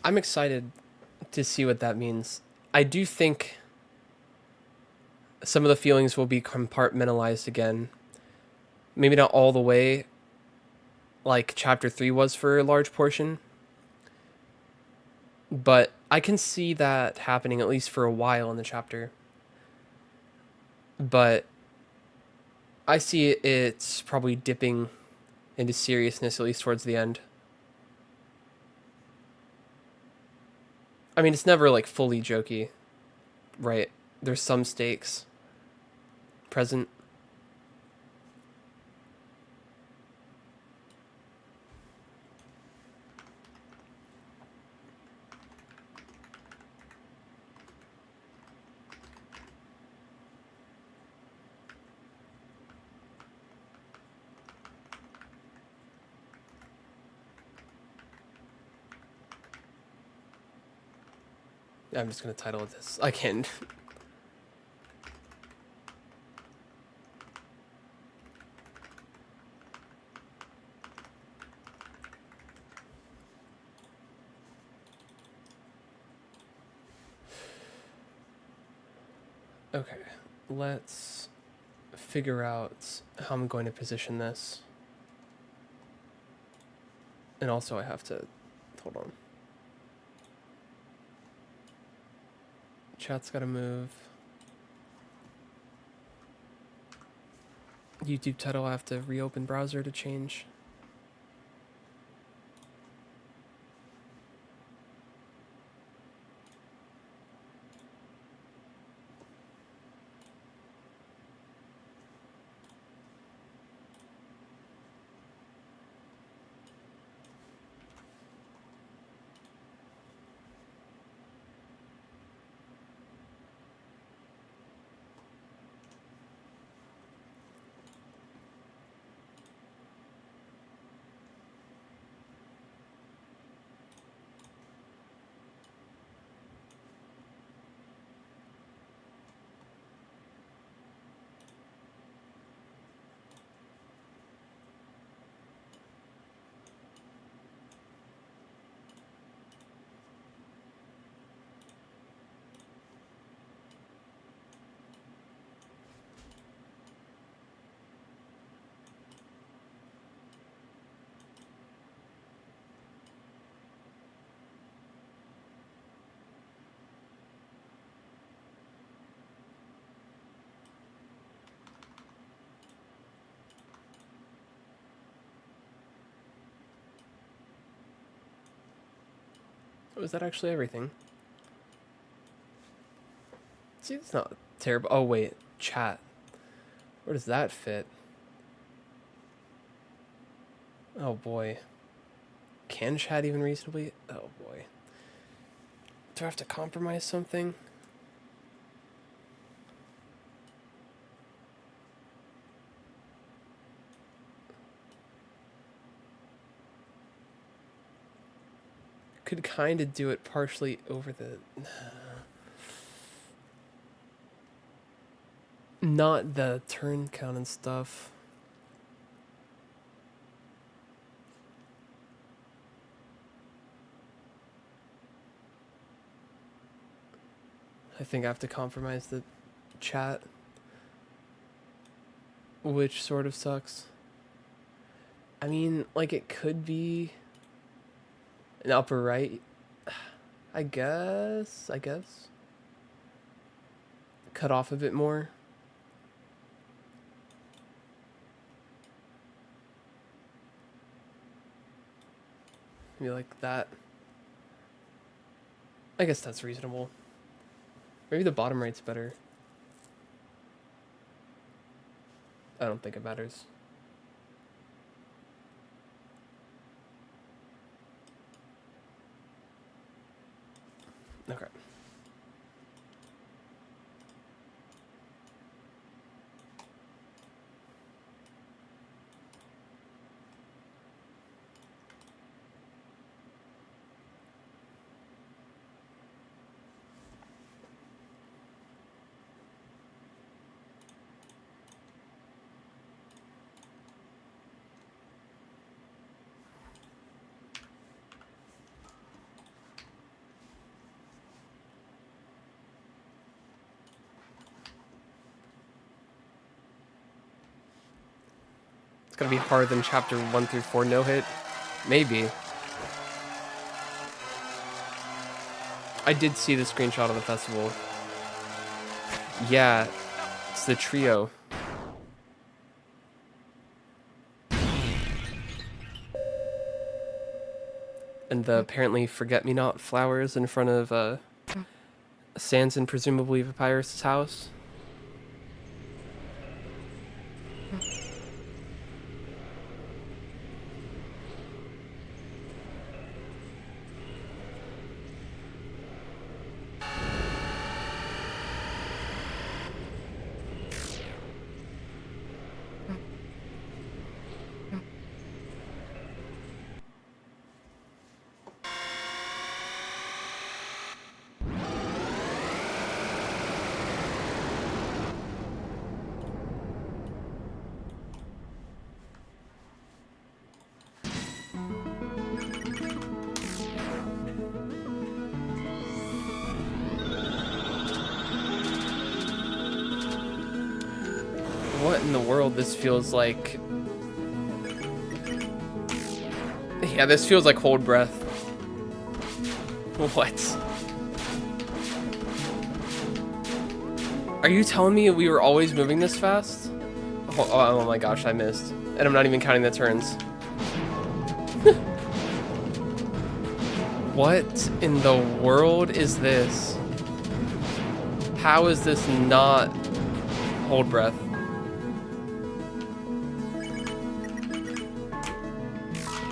I'm excited to see what that means. I do think some of the feelings will be compartmentalized again. Maybe not all the way, like chapter 3 was for a large portion, but I can see that happening at least for a while in the chapter. But I see it's probably dipping into seriousness at least towards the end. I mean, it's never like fully jokey, right? There's some stakes present. I'm just gonna title it this. I can't. Okay, let's figure out how I'm going to position this. And also I have to, hold on. Chat's gotta move. YouTube title, I have to reopen browser to change. Oh, is that actually everything? See, it's not terrible. Oh, wait. Chat. Where does that fit? Oh, boy. Can chat even reasonably? Oh, boy. Do I have to compromise something? Could kind of do it partially over the... Not the turn count and stuff. I think I have to compromise the chat, which sort of sucks. I mean, like, it could be an upper right. I guess. Cut off a bit more. Maybe like that. I guess that's reasonable. Maybe the bottom right's better. I don't think it matters. Okay. gonna be harder than chapter 1 through 4 no hit. Maybe. I did see the screenshot of the festival. Yeah, it's the trio. And the apparently forget-me-not flowers in front of Sans and presumably Papyrus' house. What in the world? This feels like... Yeah, this feels like hold breath. What? Are you telling me we were always moving this fast? Oh my gosh, I missed. And I'm not even counting the turns. What in the world is this? How is this not hold breath?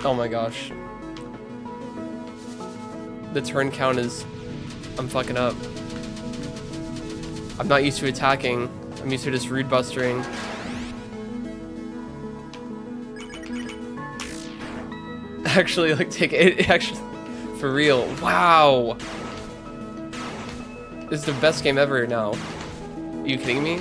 Oh my gosh. The turn count is... I'm fucking up. I'm not used to attacking. I'm used to just rude bustering. Actually, like, take it. Actually, for real. Wow. This is the best game ever now. Are you kidding me?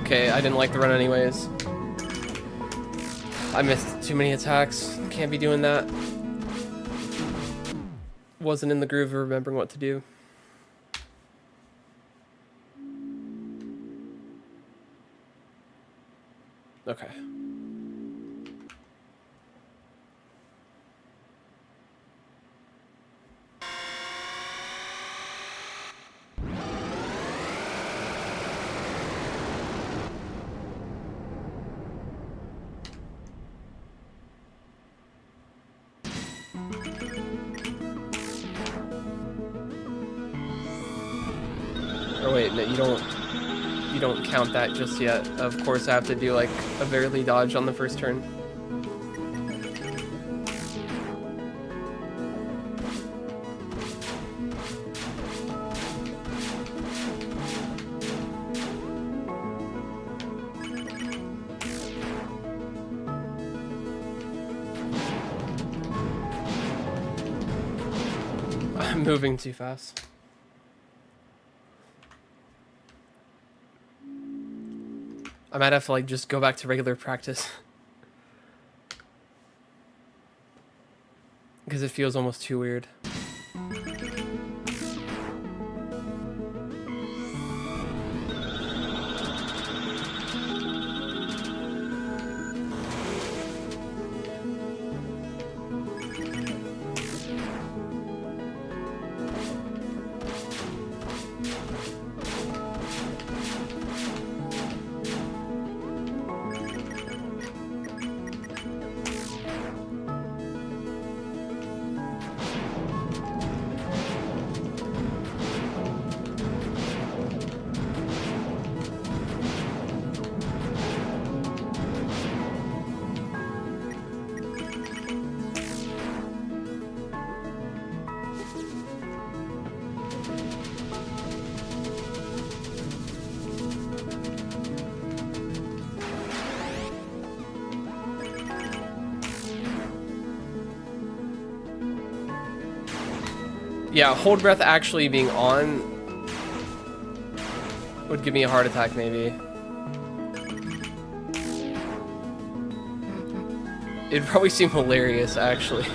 Okay, I didn't like the run anyways. I missed too many attacks. Can't be doing that. Wasn't in the groove of remembering what to do. Okay. Or wait, no, you don't count that just yet. Of course, I have to do like a barely dodge on the first turn. I'm moving too fast. I might have to like just go back to regular practice. Because it feels almost too weird. Yeah, hold breath actually being on would give me a heart attack, maybe. It'd probably seem hilarious, actually.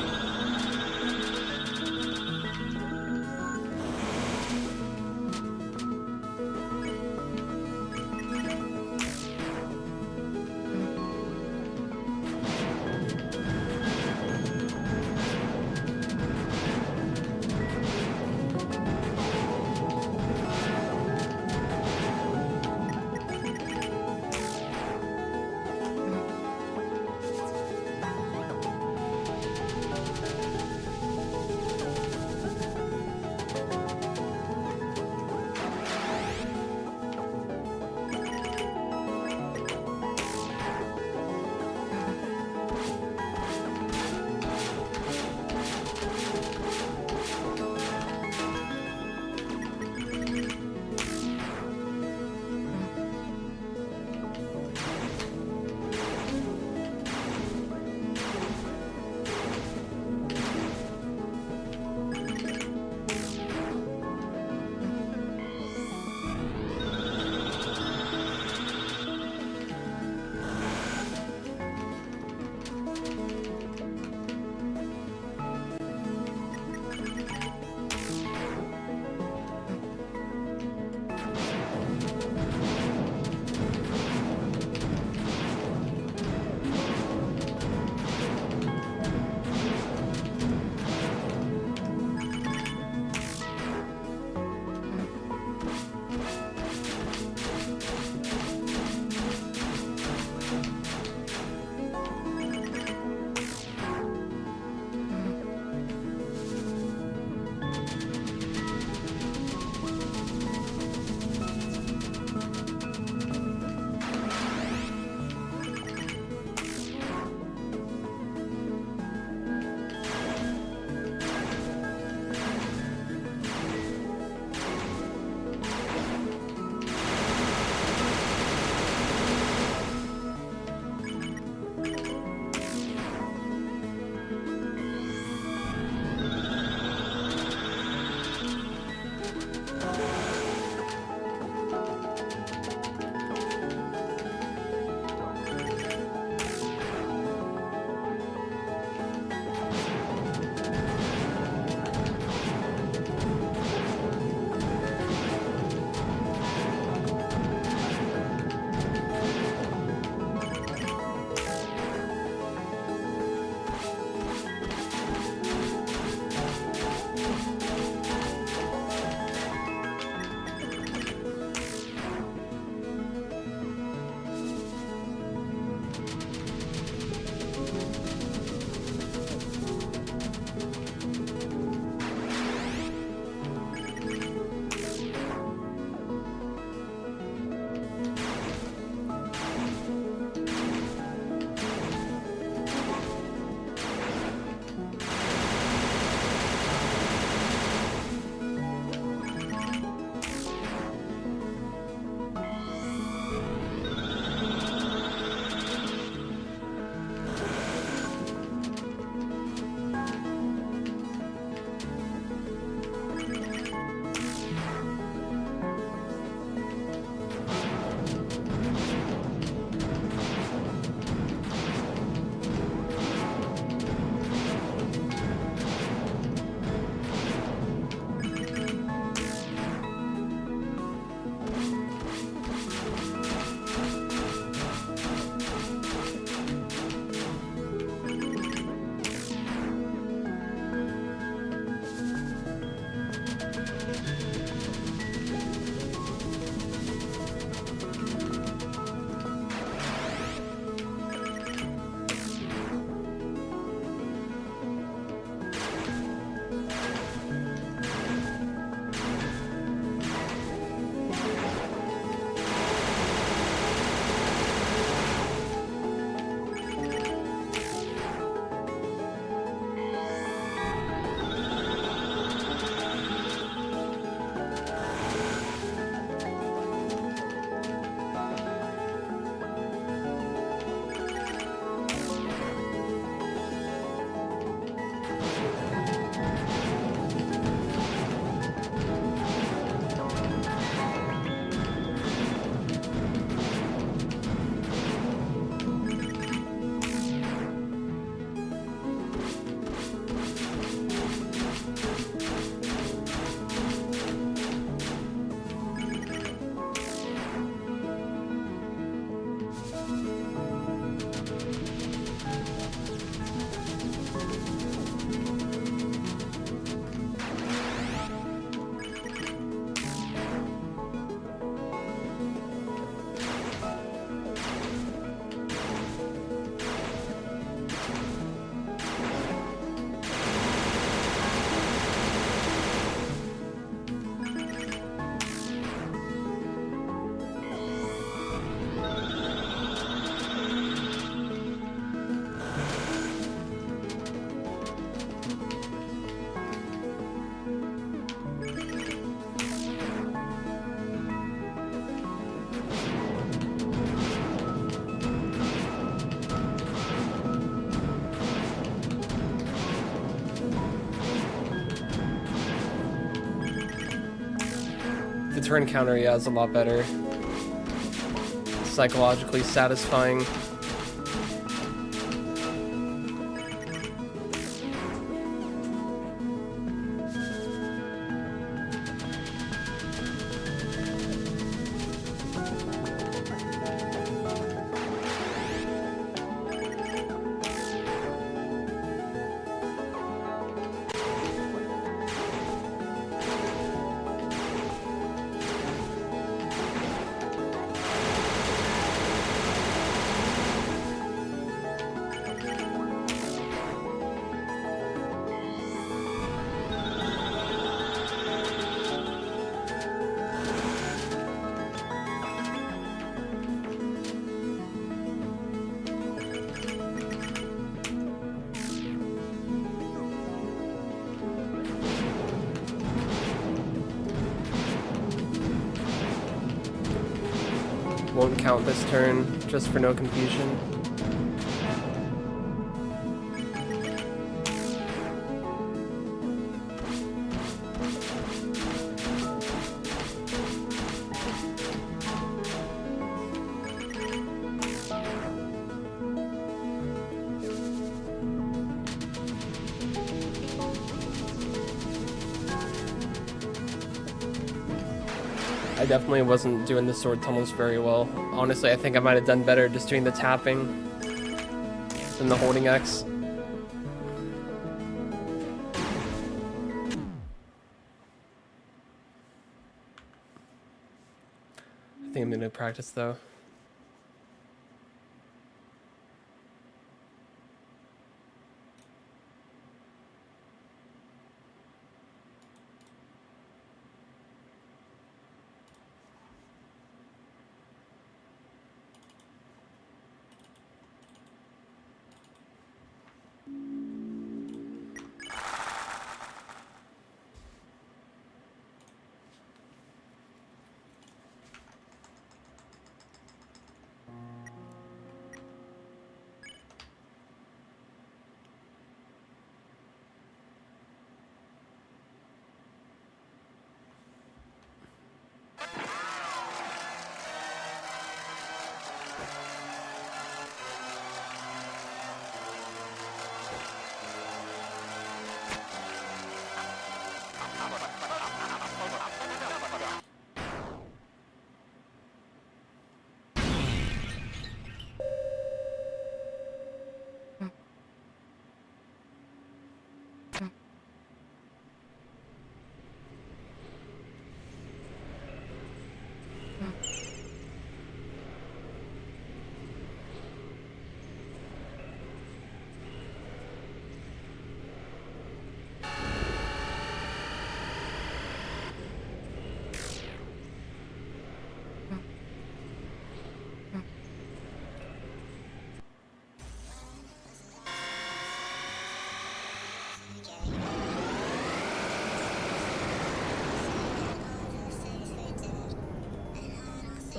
turn counter, yeah, is a lot better. Psychologically satisfying. Won't count this turn, just for no confusion. I definitely wasn't doing the sword tunnels very well. Honestly, I think I might have done better just doing the tapping than the holding X. I think I'm gonna practice though.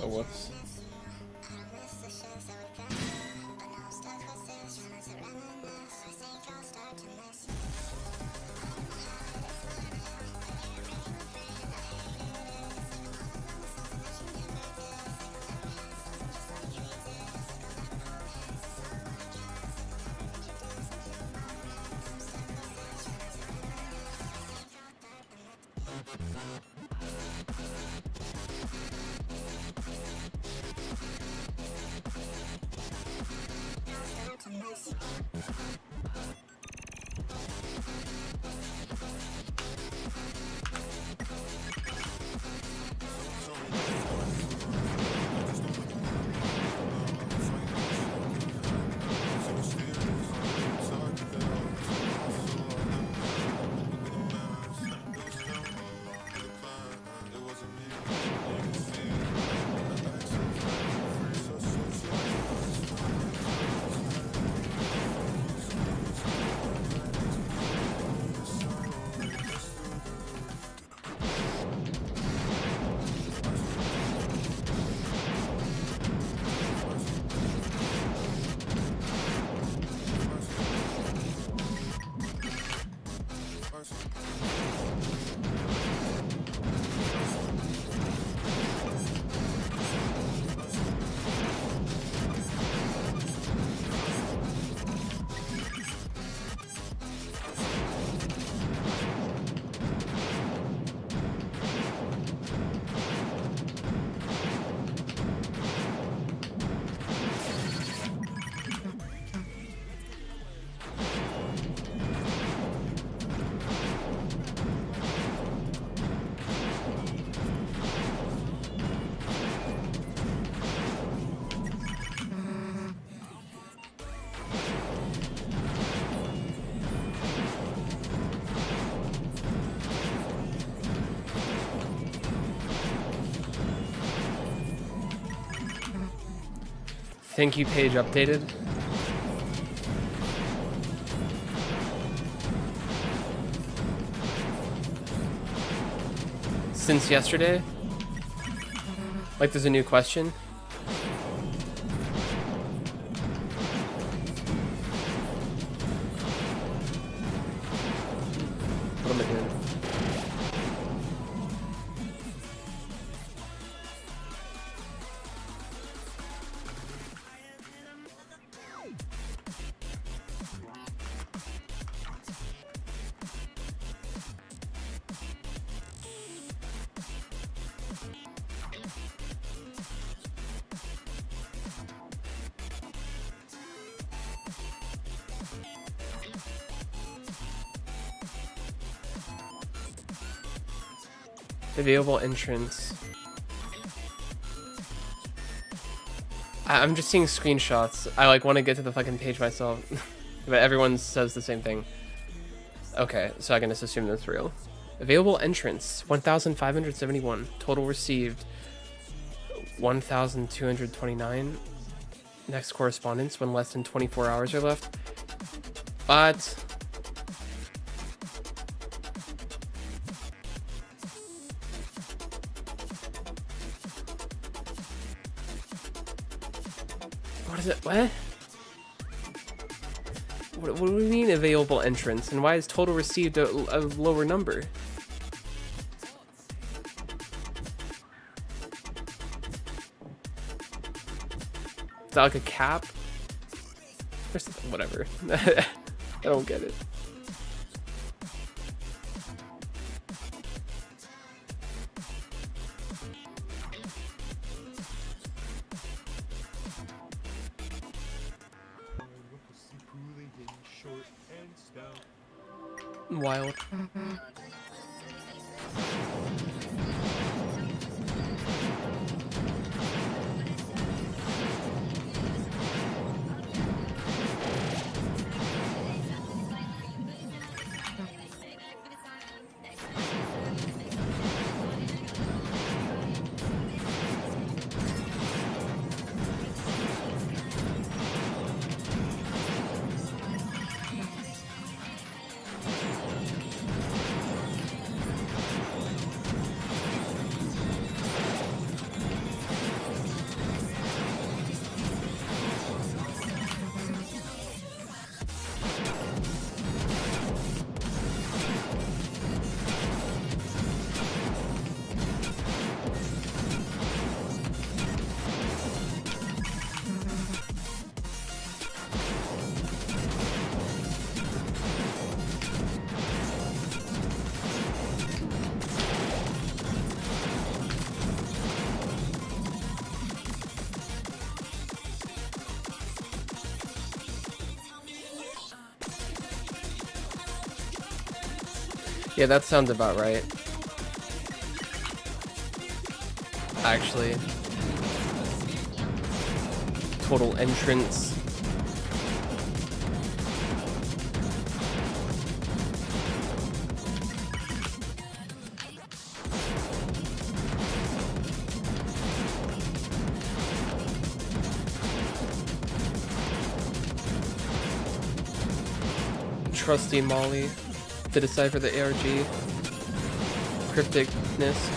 Oh, whoops. Thank you page updated. Since yesterday? Like there's a new question? What am I doing? Available entrance. I'm just seeing screenshots. I like want to get to the fucking page myself. But everyone says the same thing. Okay, so I can just assume that's real. Available entrance 1,571. Total received 1,229. Next correspondence when less than 24 hours are left. But what is it? What? What do we mean available entrance? And why is total received a lower number? Is that like a cap? Or something? Whatever. I don't get it. Wild. Yeah, that sounds about right. Actually. Total entrance. Trusty Molly to decipher the ARG. Crypticness.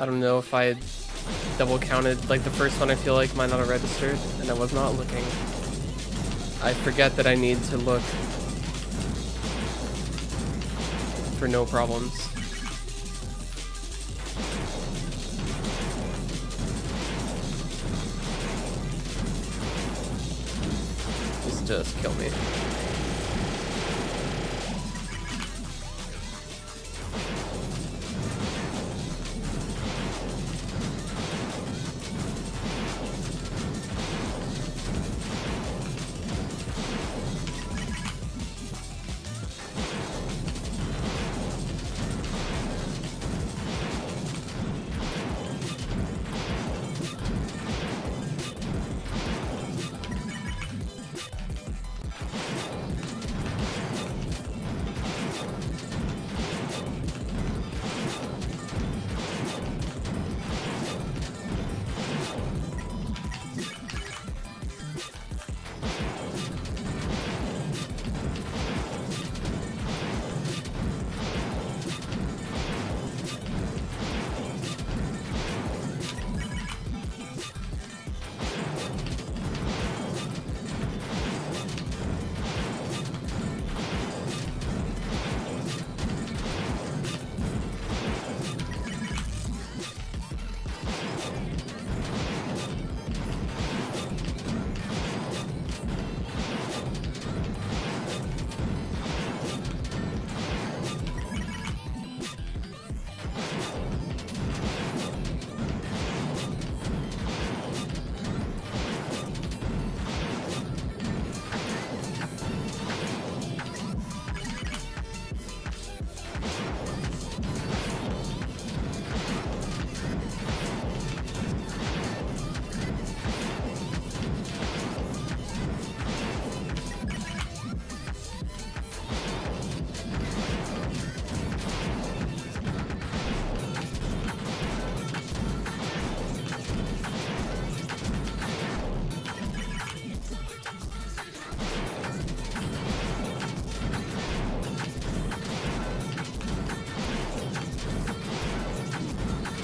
I don't know if I double counted. Like the first one I feel like might not have registered, and I was not looking. I forget that I need to look for no problems. Just kill me.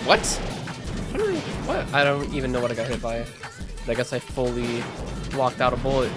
What? What? I don't even know what I got hit by. But I guess I fully blocked out a bullet.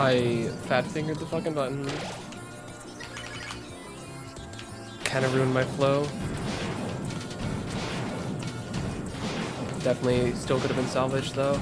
I fat fingered the fucking button. Kind of ruined my flow. Definitely still could have been salvaged though.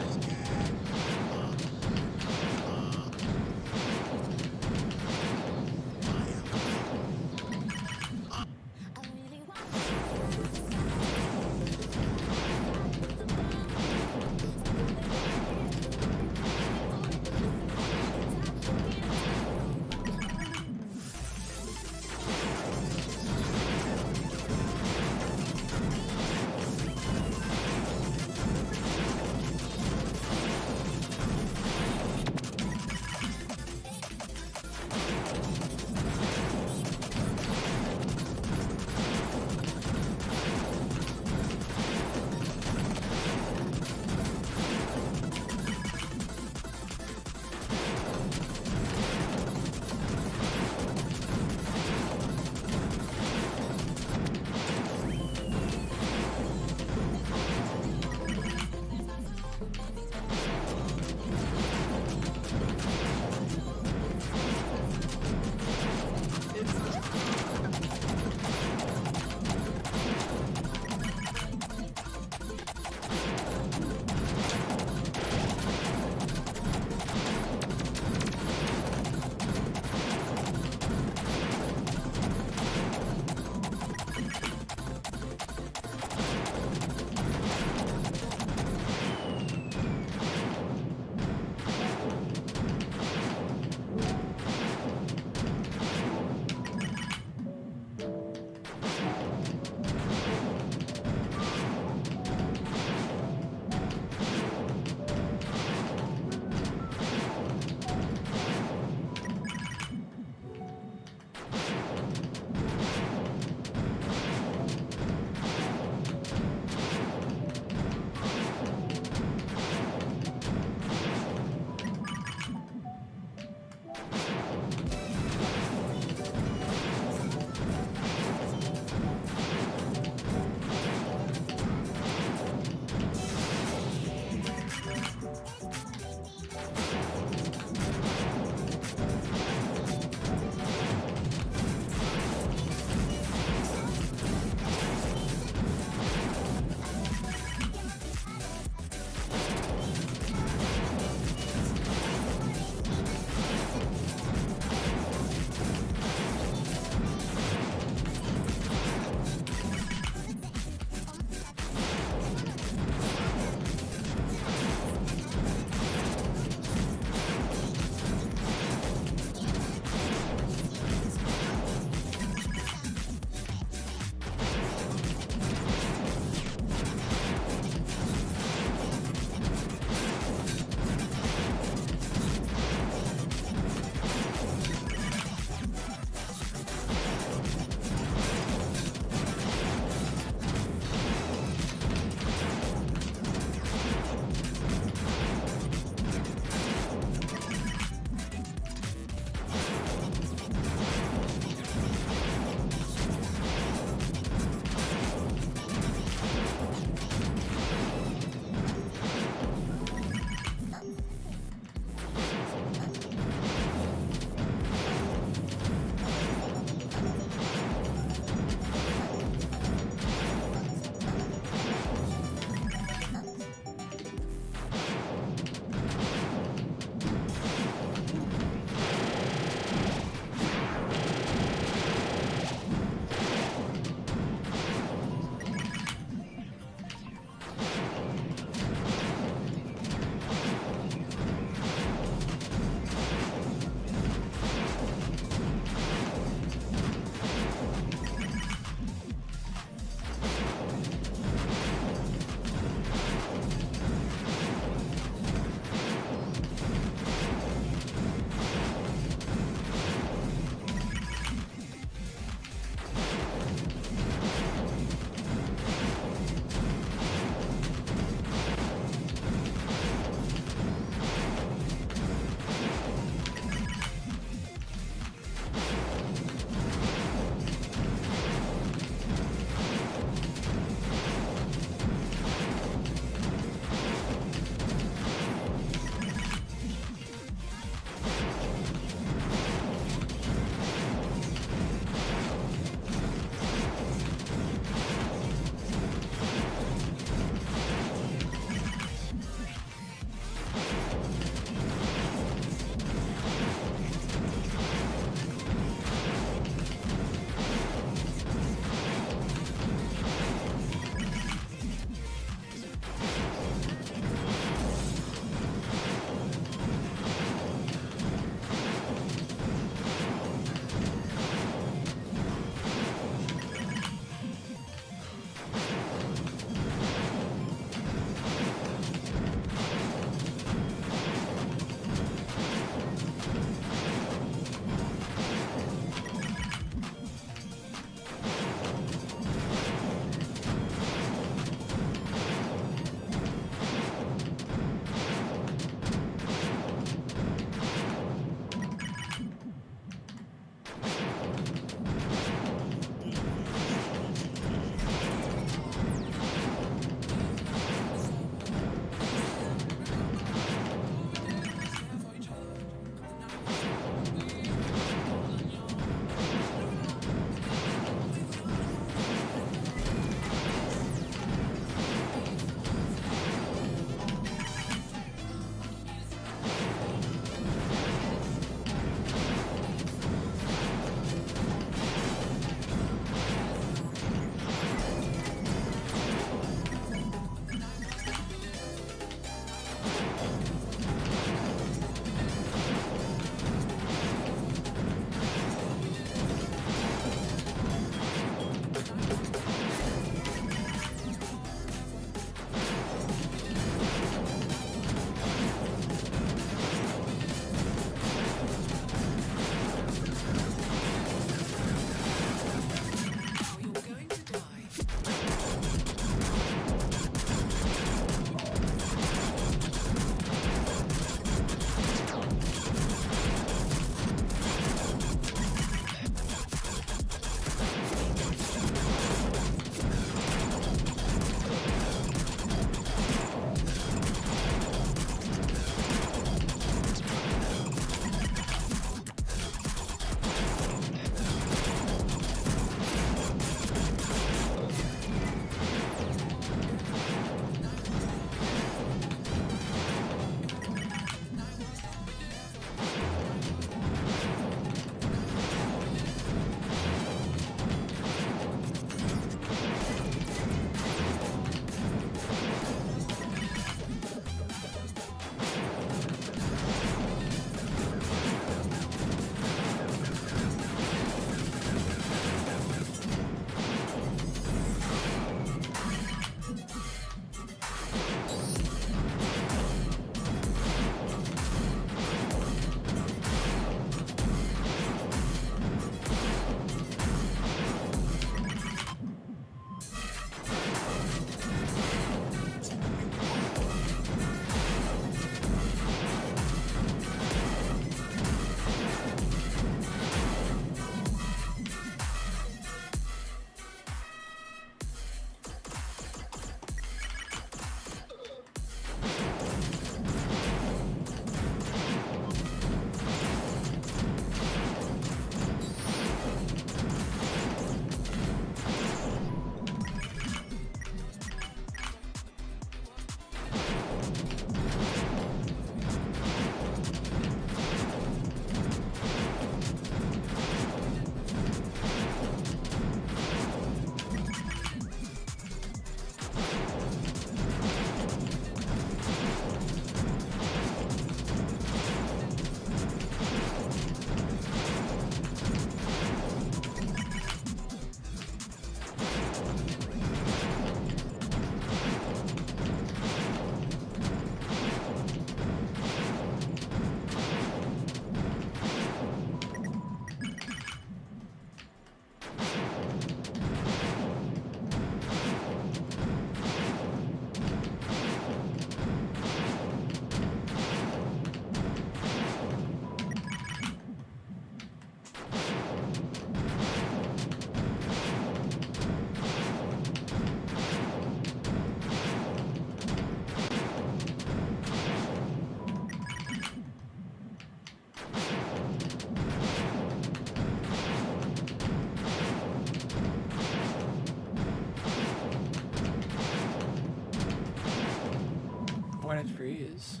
freeze.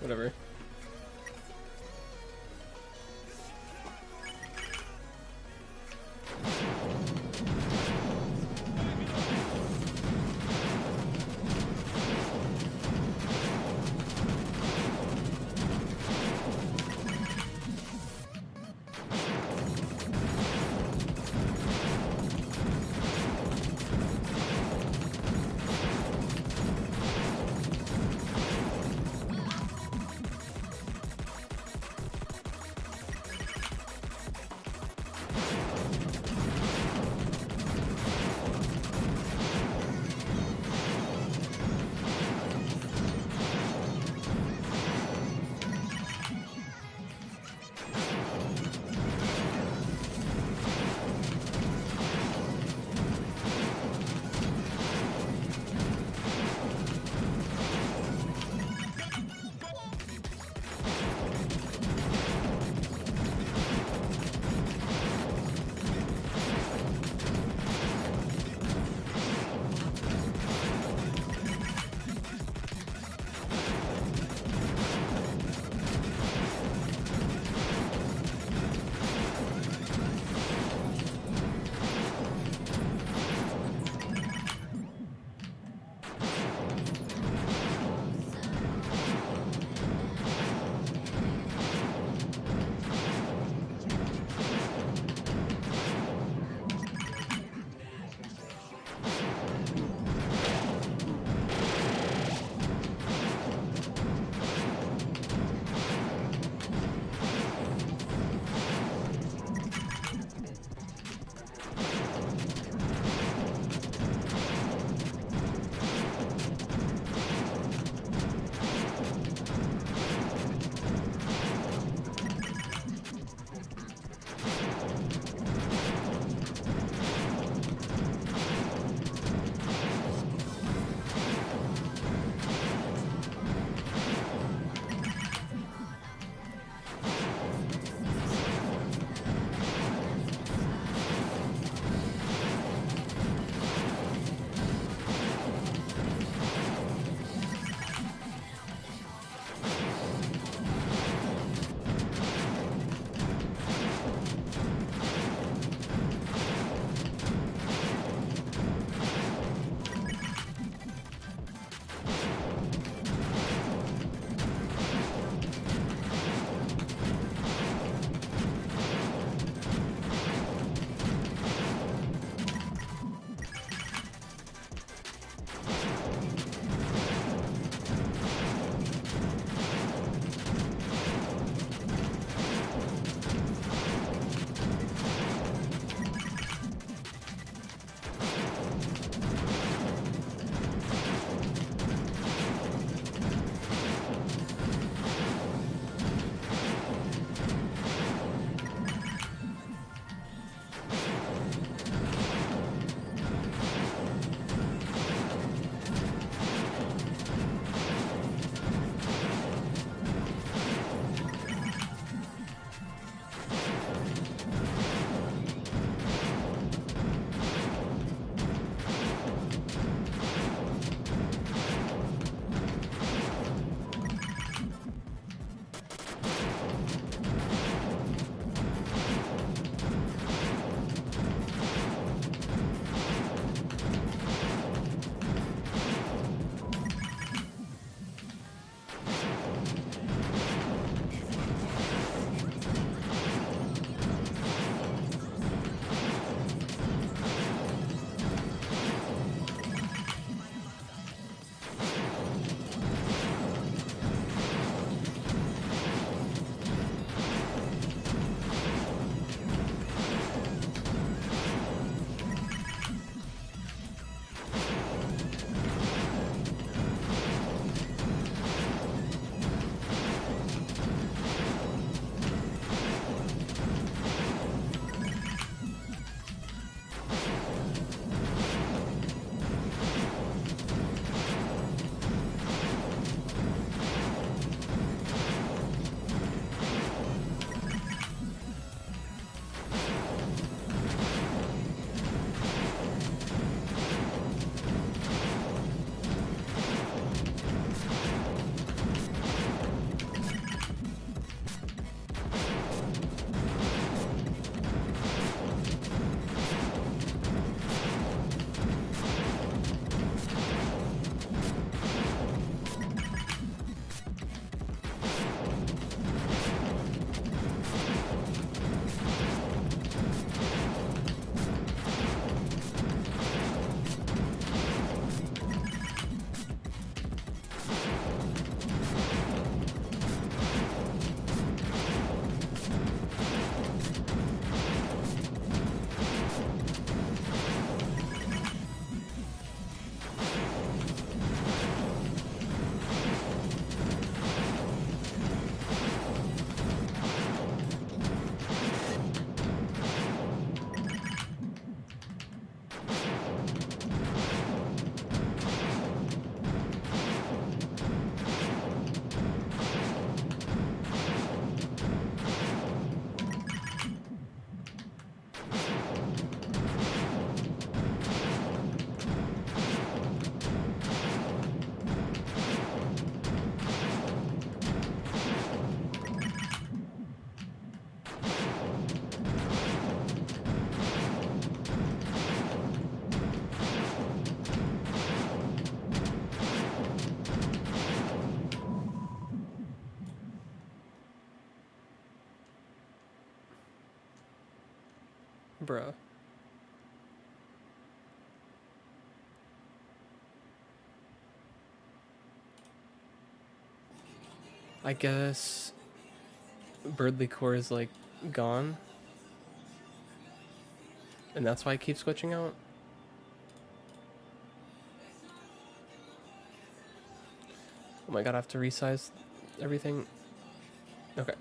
Whatever. Bruh. I guess Birdly Core is like gone. And that's why I keep switching out. Oh my god, I have to resize everything. Okay.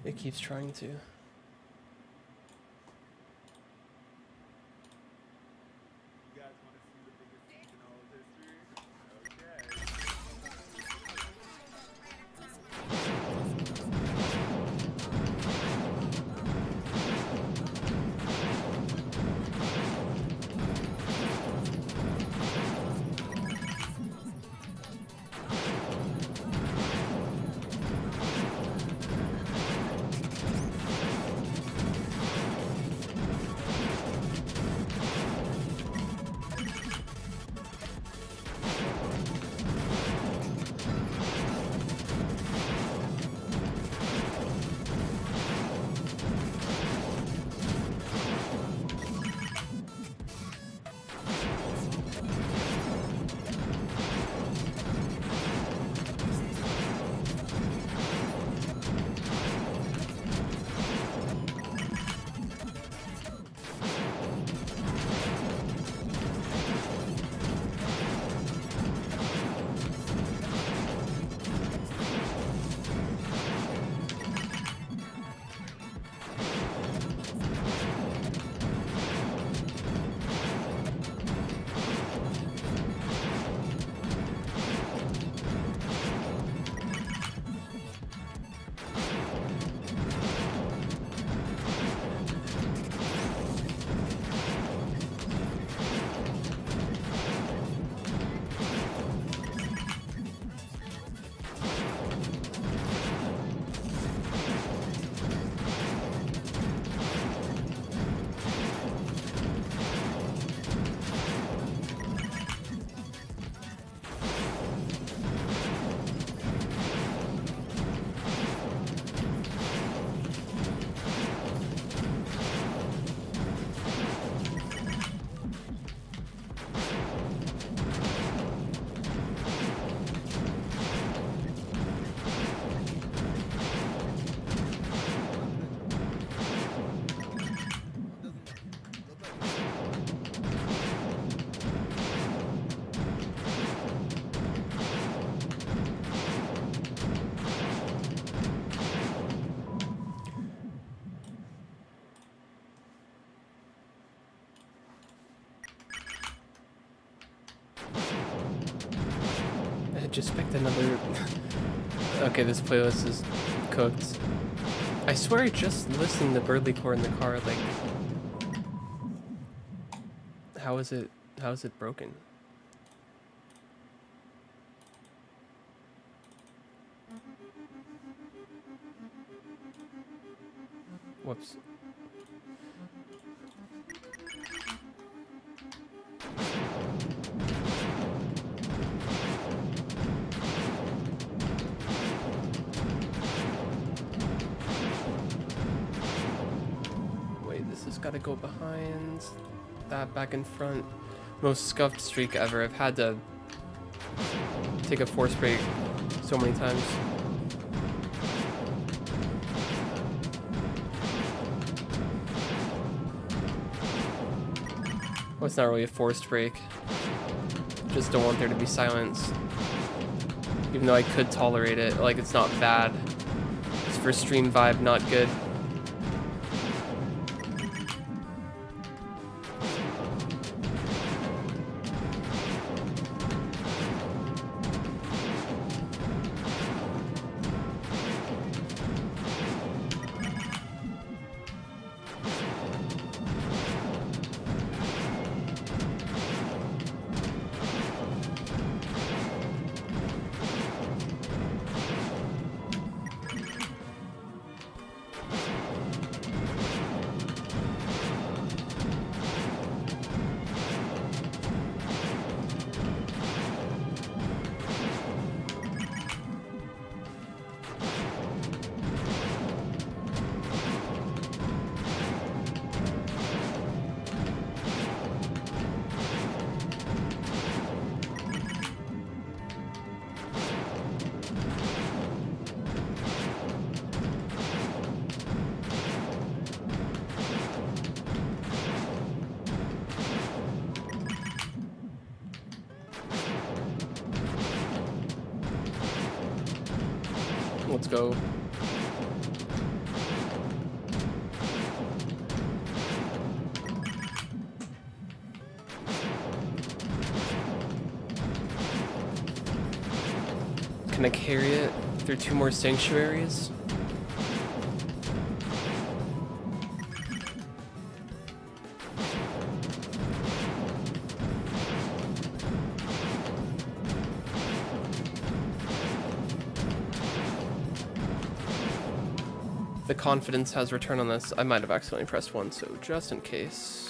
It keeps trying to. I just picked another... Okay, this playlist is cooked. I swear I just listened to Birdly Core in the car, like... How is it broken? Whoops. Wait, this has got to go behind that, back in front. Most scuffed streak ever. I've had to take a force break so many times. Well, it's not really a forced break. Just don't want there to be silence. Even though I could tolerate it, like, it's not bad. It's for stream vibe, not good. Let's go. Can I carry it through 2 more sanctuaries? The confidence has returned on this. I might have accidentally pressed 1, so just in case.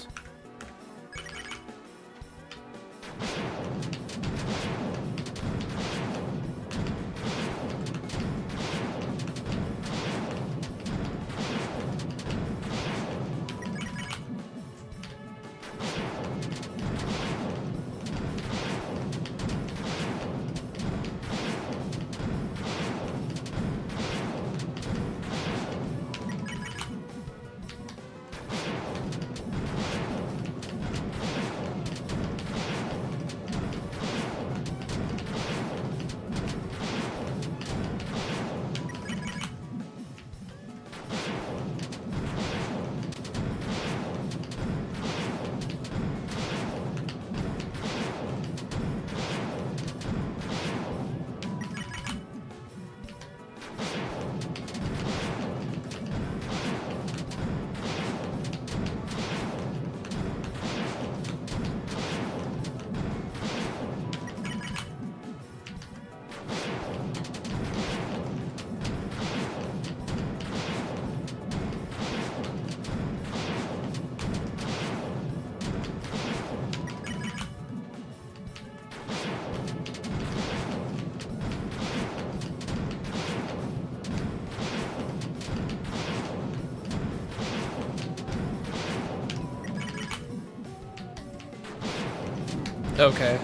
Okay.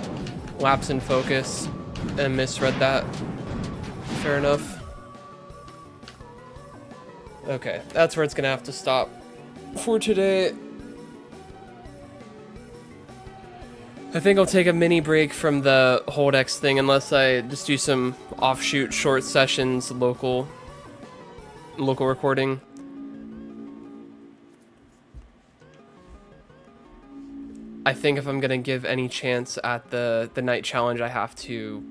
Lapse in focus and misread that. Fair enough. Okay, that's where it's gonna have to stop for today. I think I'll take a mini break from the Hold X thing unless I just do some offshoot short sessions, local recording. I think if I'm gonna give any chance at the night challenge, I have to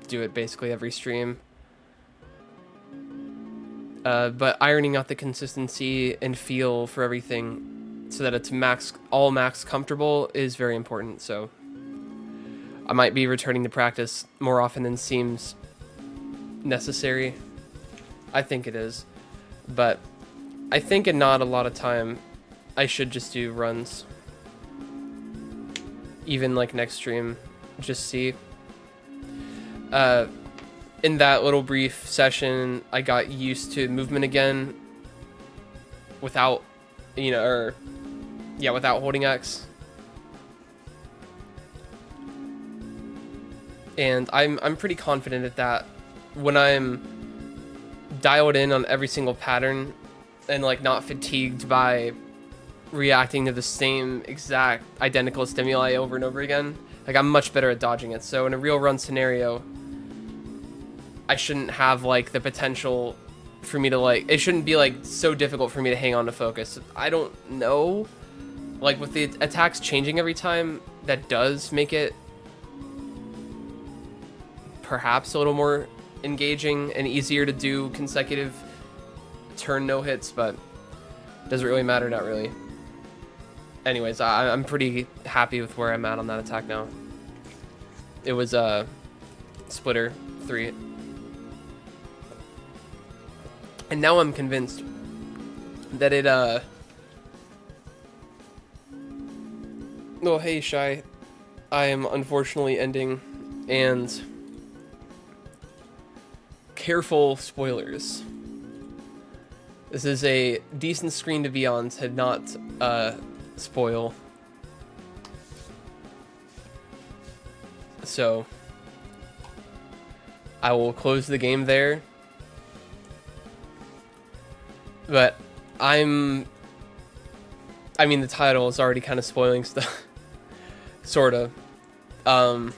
do it basically every stream. But ironing out the consistency and feel for everything so that it's all max comfortable is very important. So I might be returning to practice more often than seems necessary. I think it is, but I think in not a lot of time I should just do runs, even like next stream, just see. In that little brief session, I got used to movement again without, without holding X. And I'm pretty confident at that when I'm dialed in on every single pattern and like not fatigued by reacting to the same exact identical stimuli over and over again. Like, I'm much better at dodging it. So in a real run scenario, I shouldn't have like the potential for me to like, it shouldn't be like so difficult for me to hang on to focus. I don't know, like with the attacks changing every time, that does make it perhaps a little more engaging and easier to do consecutive turn no hits, but doesn't really matter, not really. Anyways, I'm pretty happy with where I'm at on that attack now. It was splitter 3. And now I'm convinced that it oh, hey Shy, I am unfortunately ending, and careful spoilers. This is a decent screen to be on to not spoil. So I will close the game there. But I mean, the title is already kind of spoiling stuff. Sort of. I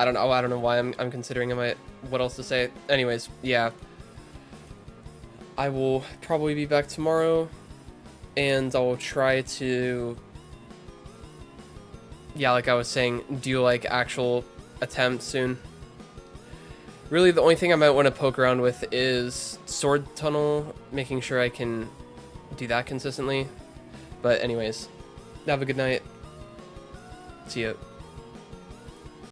don't know why I'm considering what else to say. Anyways, yeah. I will probably be back tomorrow, and I will try to, yeah, like I was saying, do like actual attempts soon. Really, the only thing I might want to poke around with is sword tunnel, making sure I can do that consistently. But anyways, have a good night. See ya.